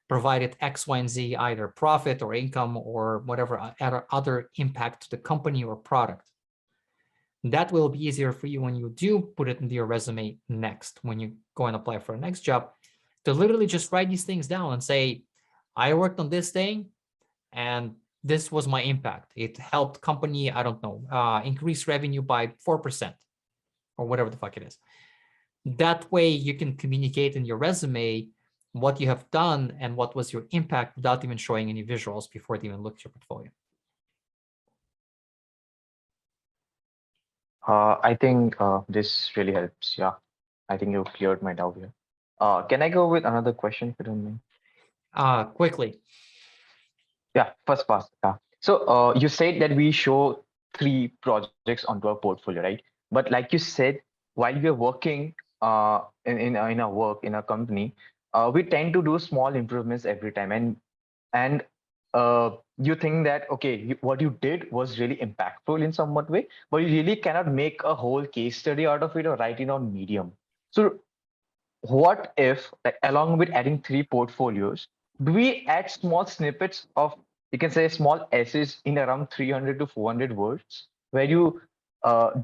provided X, Y, and Z, either profit or income or whatever other impact to the company or product. That will be easier for you when you do put it into your resume next, when you go and apply for a next job, to literally just write these things down and say, I worked on this thing and this was my impact. It helped company, I don't know, increase revenue by 4% or whatever the fuck it is. That way you can communicate in your resume what you have done and what was your impact without even showing any visuals before they even look at your portfolio. I think this really helps. Yeah, I think you cleared my doubt here. Can I go with another question if you don't mind? Quickly. Yeah, first pass. Yeah. So you said that we show 3 projects onto our portfolio, right? But like you said, while we're working in our work in a company, we tend to do small improvements every time, and you think that okay, what you did was really impactful in somewhat way, but you really cannot make a whole case study out of it or write it on Medium. So what if, like, along with adding 3 portfolios, do we add small snippets of, you can say, small essays in around 300 to 400 words, where you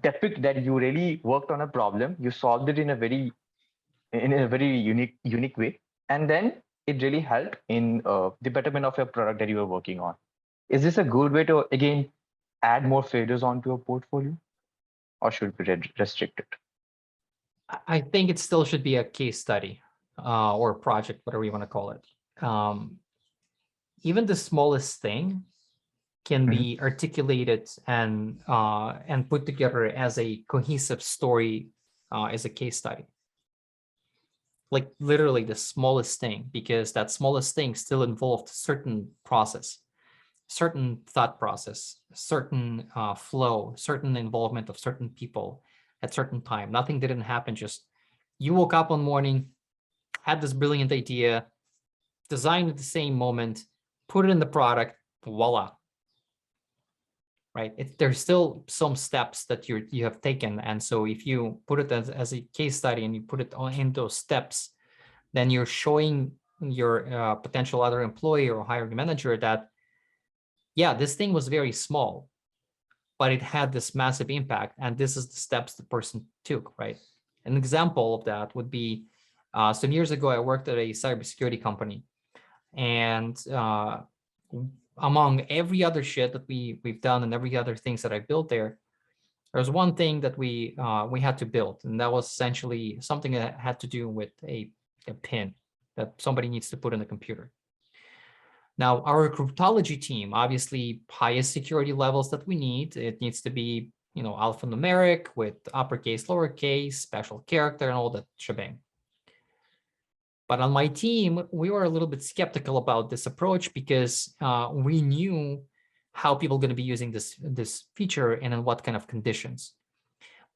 depict that you really worked on a problem, you solved it in a very unique way, and then it really helped in the betterment of your product that you were working on. Is this a good way to again add more faders onto your portfolio, or should we restrict it? I think it still should be a case study or project, whatever you want to call it. Even the smallest thing can be articulated and put together as a cohesive story, as a case study. like literally the smallest thing, because that smallest thing still involved certain process, certain thought process, certain flow, certain involvement of certain people at certain time. Nothing didn't happen. Just you woke up one morning, had this brilliant idea, designed at the same moment, put it in the product, voila. Right? There's still some steps that you have taken. And so if you put it as a case study and you put it in those steps, then you're showing your potential other employee or hiring manager that, yeah, this thing was very small, but it had this massive impact. And this is the steps the person took, right? An example of that would be, some years ago, I worked at a cybersecurity company. And among every other shit that we've done and every other things that I built there, there's one thing that we had to build, and that was essentially something that had to do with a pin that somebody needs to put in the computer. Now, our cryptology team, obviously highest security levels that we need. It needs to be, alphanumeric with uppercase, lowercase, special character, and all that shebang. But on my team, we were a little bit skeptical about this approach because we knew how people are going to be using this feature and in what kind of conditions.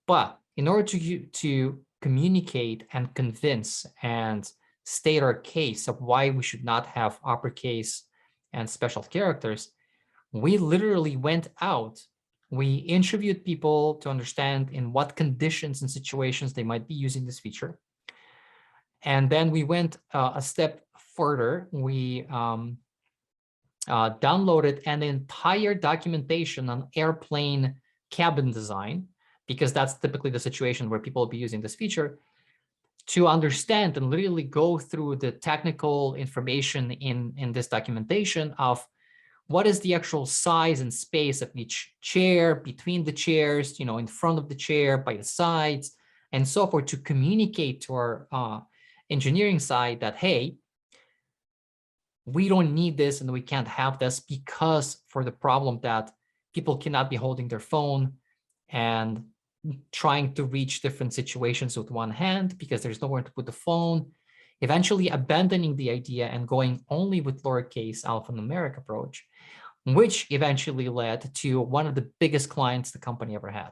But in order to communicate and convince and state our case of why we should not have uppercase and special characters, we literally went out. We interviewed people to understand in what conditions and situations they might be using this feature. And then we went a step further. We downloaded an entire documentation on airplane cabin design, because that's typically the situation where people will be using this feature, to understand and literally go through the technical information in this documentation of what is the actual size and space of each chair, between the chairs, in front of the chair, by the sides, and so forth, to communicate to our engineering side that, hey, we don't need this and we can't have this because for the problem that people cannot be holding their phone and trying to reach different situations with one hand because there's nowhere to put the phone, eventually abandoning the idea and going only with lowercase alphanumeric approach, which eventually led to one of the biggest clients the company ever had.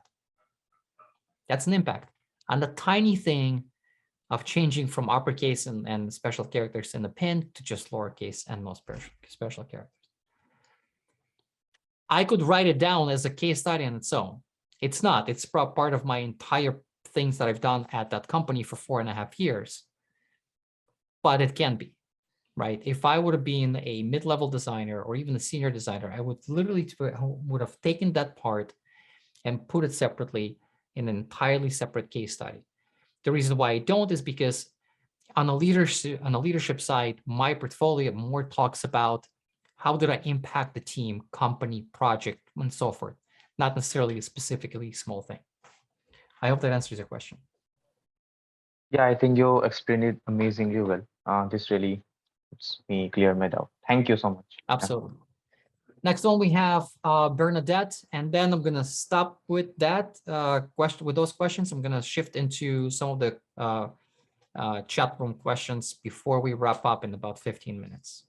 That's an impact on the tiny thing of changing from uppercase and special characters in the pin to just lowercase and no special characters. I could write it down as a case study on its own. It's not. It's part of my entire things that I've done at that company for 4.5 years. But it can be, right? If I would have been a mid-level designer or even a senior designer, I would literally would have taken that part and put it separately in an entirely separate case study. The reason why I don't is because on a leadership side, my portfolio more talks about how did I impact the team, company, project, and so forth, not necessarily a specifically small thing. I hope that answers your question. Yeah, I think you explained it amazingly well. This really puts me clear my doubt. Thank you so much. Absolutely. Next one, we have Bernadette, and then I'm going to stop with that question. With those questions, I'm going to shift into some of the chat room questions before we wrap up in about 15 minutes.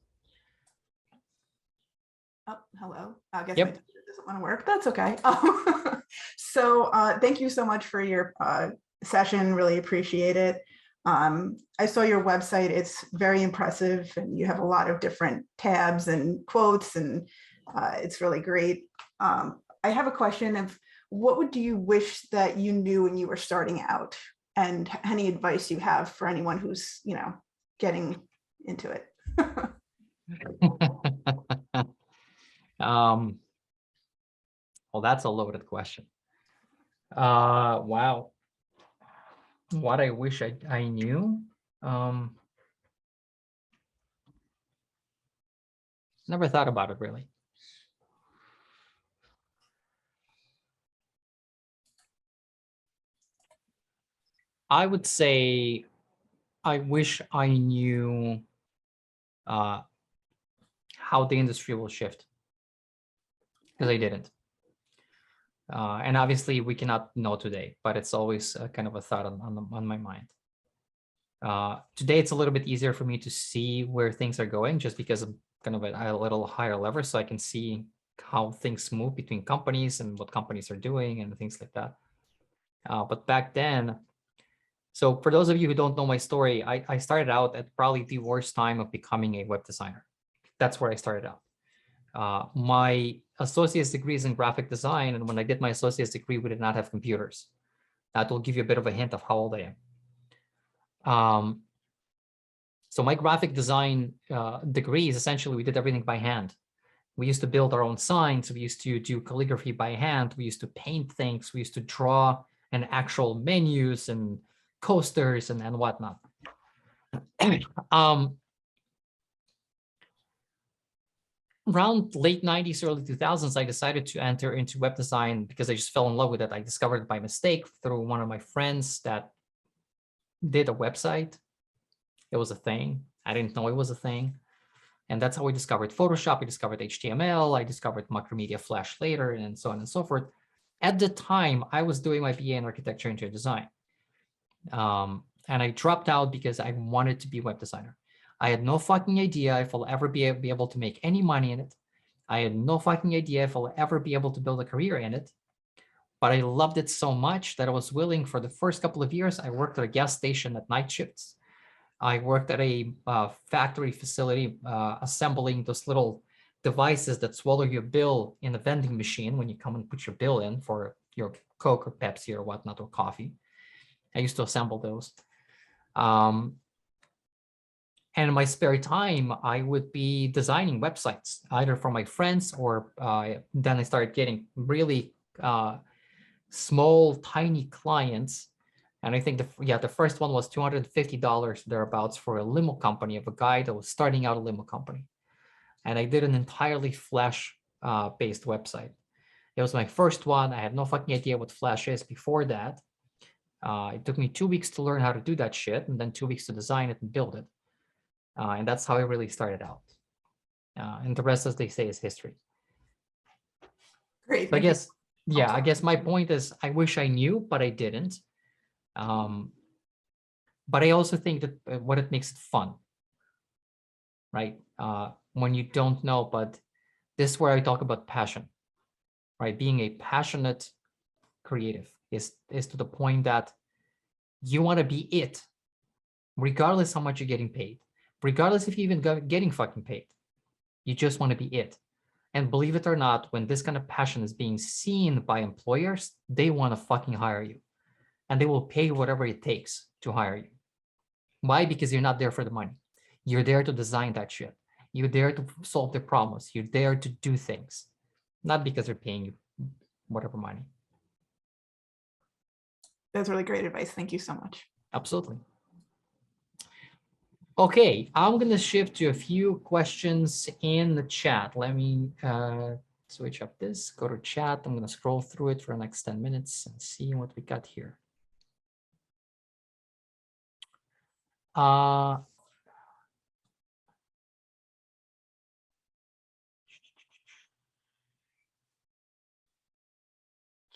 Oh, hello. I guess Yep. my computer doesn't want to work. That's okay. So thank you so much for your session. Really appreciate it. I saw your website. It's very impressive, and you have a lot of different tabs and quotes, and it's really great. I have a question of what would you wish that you knew when you were starting out, and any advice you have for anyone who's, getting into it. Well, that's a loaded question. Wow. What I wish I knew. Never thought about it really. I would say I wish I knew how the industry will shift, because I didn't. And obviously we cannot know today, but it's always kind of a thought on my mind. Today, it's a little bit easier for me to see where things are going just because I'm kind of at a little higher level, so I can see how things move between companies and what companies are doing and things like that. But back then, so for those of you who don't know my story, I started out at probably the worst time of becoming a web designer. That's where I started out. My associate's degree is in graphic design, and when I did my associate's degree, we did not have computers. That will give you a bit of a hint of how old I am. So my graphic design degree is essentially, we did everything by hand. We used to build our own signs. We used to do calligraphy by hand. We used to paint things. We used to draw and actual menus and coasters and whatnot. Around late 90s, early 2000s, I decided to enter into web design because I just fell in love with it. I discovered it by mistake through one of my friends that did a website. It was a thing. I didn't know it was a thing. And that's how I discovered Photoshop. I discovered HTML. I discovered Macromedia Flash later, and so on and so forth. At the time, I was doing my BA in architecture and interior design. And I dropped out because I wanted to be a web designer. I had no fucking idea if I'll ever be able to make any money in it. I had no fucking idea if I'll ever be able to build a career in it. But I loved it so much that I was willing, for the first couple of years, I worked at a gas station at night shifts. I worked at a factory facility assembling those little devices that swallow your bill in a vending machine when you come and put your bill in for your Coke or Pepsi or whatnot, or coffee. I used to assemble those. And in my spare time, I would be designing websites, either for my friends or then I started getting really small, tiny clients. And I think the first one was $250 thereabouts for a limo company, of a guy that was starting out a limo company. And I did an entirely Flash based website. It was my first one. I had no fucking idea what Flash is before that. It took me 2 weeks to learn how to do that shit, and then 2 weeks to design it and build it. And that's how I really started out. And the rest, as they say, is history. Great. So I guess, yeah, I guess my point is, I wish I knew, but I didn't. But I also think that what it makes it fun, right? When you don't know, but this is where I talk about passion, right? Being a passionate creative is to the point that you want to be it, regardless how much you're getting paid, regardless if you even getting fucking paid. You just want to be it. And believe it or not, when this kind of passion is being seen by employers, they want to fucking hire you. And they will pay whatever it takes to hire you. Why? Because you're not there for the money. You're there to design that shit. You're there to solve the problems. You're there to do things, not because they're paying you whatever money. That's really great advice. Thank you so much. Absolutely. Okay, I'm going to shift to a few questions in the chat. Let me switch up this, go to chat. I'm going to scroll through it for the next 10 minutes and see what we got here.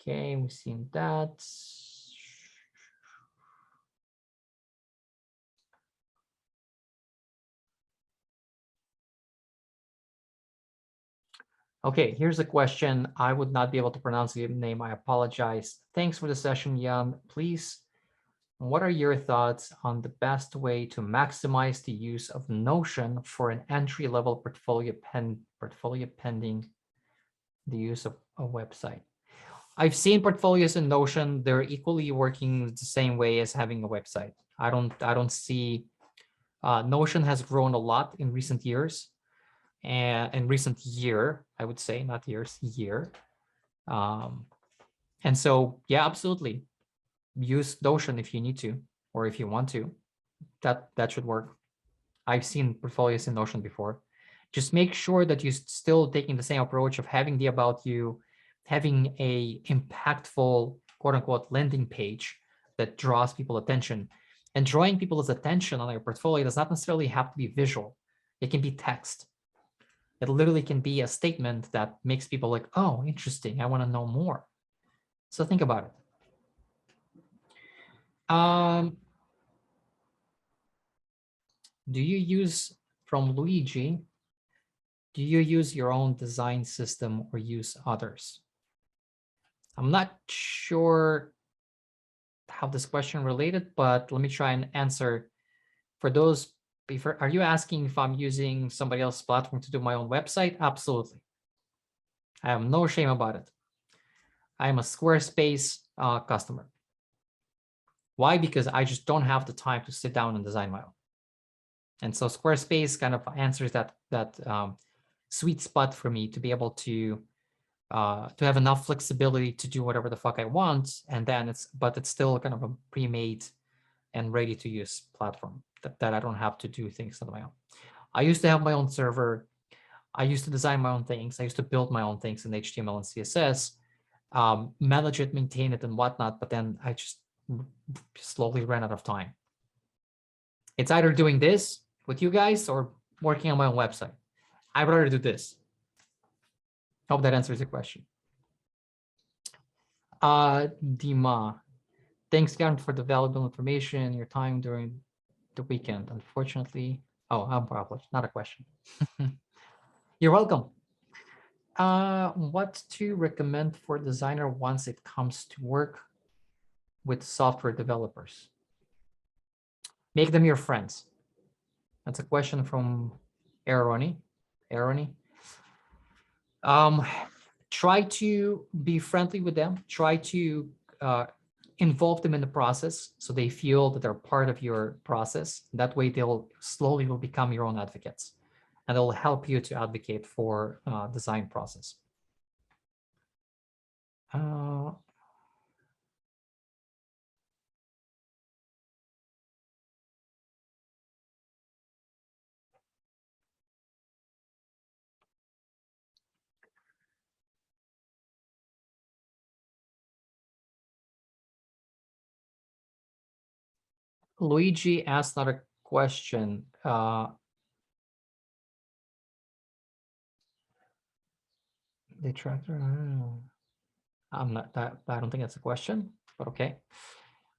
Okay, we've seen that. Okay, here's a question. I would not be able to pronounce the name. I apologize. Thanks for the session, Jan. Please, what are your thoughts on the best way to maximize the use of Notion for an entry-level portfolio pending the use of a website? I've seen portfolios in Notion. They're equally working the same way as having a website. I don't see. Notion has grown a lot in recent years. And in recent year, I would say, not years, year. And so, yeah, absolutely. Use Notion if you need to, or if you want to. That should work. I've seen portfolios in Notion before. Just make sure that you're still taking the same approach of having the about you, having a impactful, quote unquote, landing page that draws people attention. And drawing people's attention on your portfolio does not necessarily have to be visual. It can be text. It literally can be a statement that makes people like, oh, interesting, I want to know more. So think about it. do you use, from Luigi, do you use your own design system or use others? I'm not sure how this question related, but let me try and answer. For those, are you asking if I'm using somebody else's platform to do my own website? Absolutely. I have no shame about it. I am a Squarespace customer. Why? Because I just don't have the time to sit down and design my own. And so Squarespace kind of answers that sweet spot for me to be able to have enough flexibility to do whatever the fuck I want. And then it's still kind of a pre-made and ready to use platform that I don't have to do things on my own. I used to have my own server. I used to design my own things. I used to build my own things in HTML and CSS, manage it, maintain it, and whatnot. But then I just slowly ran out of time. It's either doing this with you guys or working on my own website. I'd rather do this. Hope that answers the question. Dima, thanks again for the valuable information, your time during the weekend. Unfortunately, I'm probably not a question. You're welcome. What to recommend for a designer once it comes to work with software developers? Make them your friends. That's a question from Aroni. Try to be friendly with them. Try to involve them in the process so they feel that they're part of your process. That way they'll slowly will become your own advocates, and they'll help you to advocate for design process. Luigi asked another question. The tractor. I'm not that. I don't think that's a question, but okay.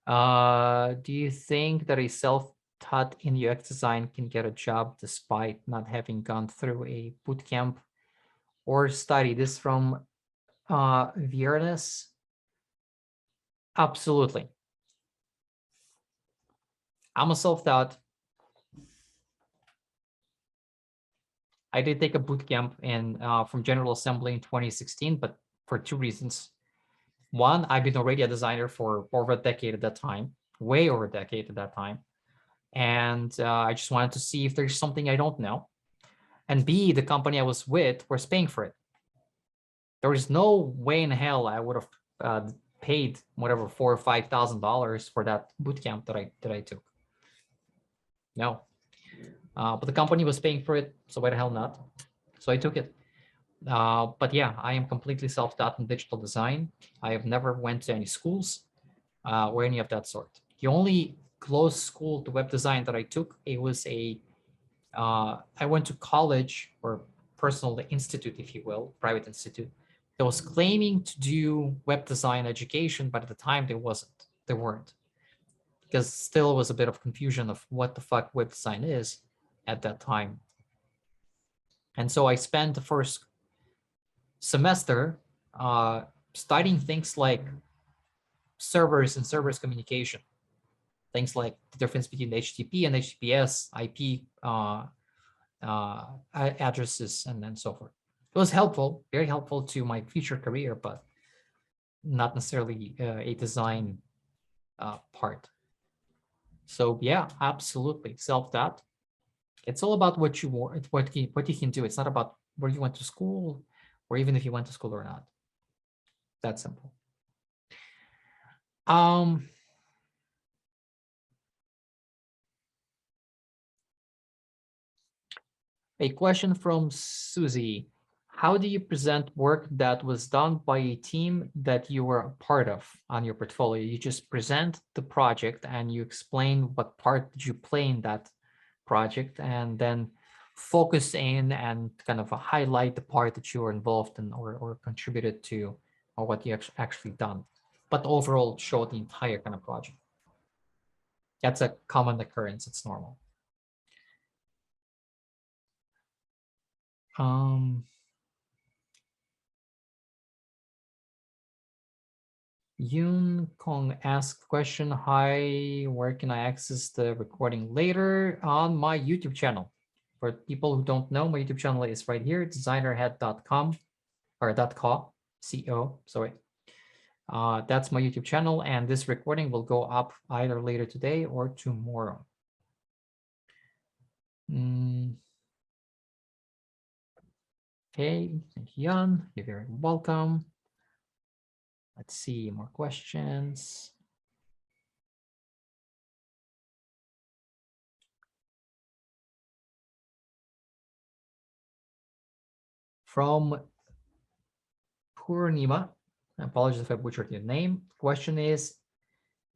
Do you think that a self-taught in UX design can get a job despite not having gone through a boot camp or study? This from Viernes. Absolutely. I'm a self-taught. I did take a boot camp from General Assembly in 2016, but for two reasons. One, I've been already a designer for over a decade at that time, way over a decade at that time. And I just wanted to see if there's something I don't know. And B, the company I was with was paying for it. There was no way in hell I would have paid whatever $4,000 or $5,000 for that boot camp that I took. No, but the company was paying for it, so why the hell not? So I took it. But yeah, I am completely self-taught in digital design. I have never went to any schools or any of that sort. The only close school to web design that I took, it was I went to college or personal institute, if you will, private institute, that was claiming to do web design education, but at the time they weren't. Because still was a bit of confusion of what the fuck web design is at that time. And so I spent the first semester studying things like servers and servers communication, things like the difference between HTTP and HTTPS, IP addresses, and so forth. It was helpful, very helpful to my future career, but not necessarily a design part. So yeah, absolutely, self-taught. It's all about what you want, what you can do. It's not about where you went to school, or even if you went to school or not. That simple. A question from Susie. How do you present work that was done by a team that you were a part of on your portfolio? You just present the project and you explain what part did you play in that project, and then focus in and kind of highlight the part that you were involved in or contributed to, or what you actually done, but overall show the entire kind of project. That's a common occurrence. It's normal. Yun Kong asked question, hi, where can I access the recording later? On my YouTube channel. For people who don't know, my YouTube channel is right here, designerhead.com or .co, C-O, sorry. That's my YouTube channel, and this recording will go up either later today or tomorrow. Okay, thank you, Jan. You're very welcome. Let's see, more questions. From Purnima, I apologize if I butchered your name. Question is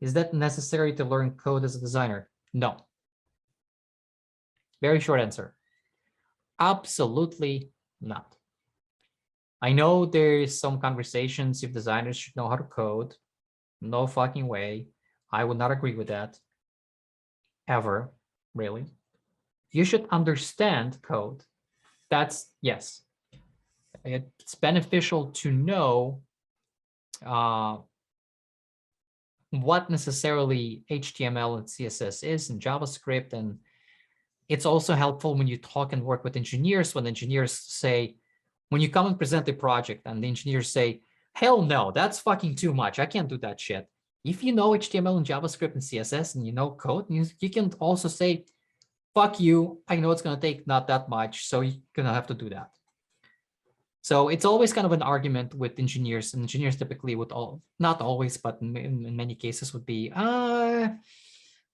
that necessary to learn code as a designer? No. Very short answer. Absolutely not. I know there's some conversations if designers should know how to code. No fucking way. I would not agree with that. Ever, really. You should understand code. That's, yes. It's beneficial to know what necessarily HTML and CSS is and JavaScript. And it's also helpful when you talk and work with engineers, when engineers say, when you come and present a project and the engineers say, hell no, that's fucking too much. I can't do that shit. If you know HTML and JavaScript and CSS and you know code, you can also say, fuck you, I know it's going to take not that much, so you're going to have to do that. So it's always kind of an argument with engineers, and engineers typically would not always, but in many cases would be,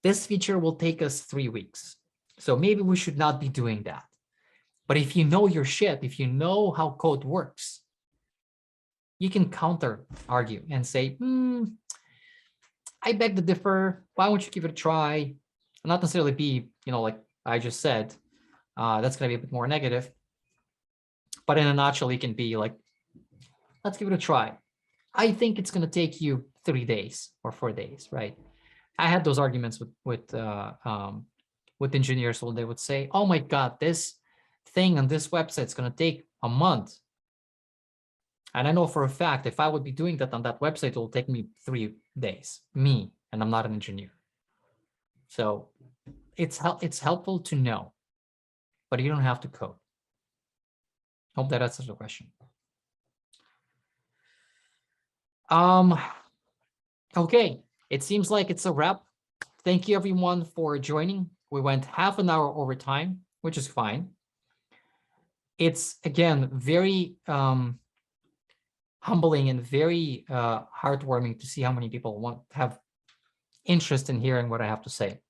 this feature will take us 3 weeks. So maybe we should not be doing that. But if you know your shit, if you know how code works, you can counter argue and say, I beg to differ. Why don't you give it a try? Not necessarily be, like I just said, that's going to be a bit more negative. But in a nutshell, you can be like, let's give it a try. I think it's going to take you 3 days or 4 days, right? I had those arguments with engineers where they would say, oh my God, this thing on this website is going to take a month. And I know for a fact, if I would be doing that on that website, it will take me 3 days, and I'm not an engineer. So it's helpful to know, but you don't have to code. Hope that answers the question. Okay, it seems like it's a wrap. Thank you everyone for joining. We went half an hour over time, which is fine. It's, again, very humbling and very heartwarming to see how many people have interest in hearing what I have to say.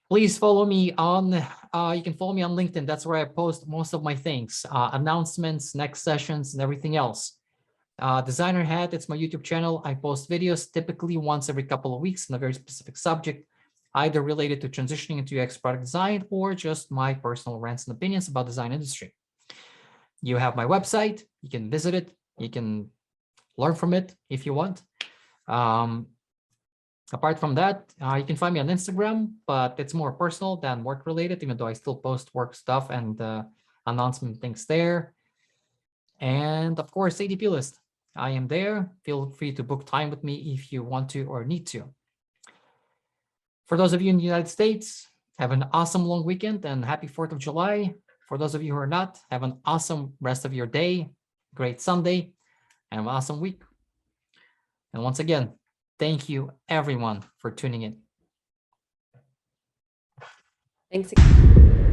Please follow me on, you can follow me on LinkedIn. That's where I post most of my things, announcements, next sessions, and everything else. Designer Head, it's my YouTube channel. I post videos typically once every couple of weeks on a very specific subject, either related to transitioning into UX product design or just my personal rants and opinions about design industry. You have my website. You can visit it. You can learn from it if you want. Apart from that, you can find me on Instagram, but it's more personal than work related, even though I still post work stuff and announcement things there. And of course, ADP list. I am there. Feel free to book time with me if you want to or need to. For those of you in the United States, have an awesome long weekend and happy 4th of July. For those of you who are not, have an awesome rest of your day, great Sunday, and an awesome week. And once again, thank you everyone for tuning in. Thanks again.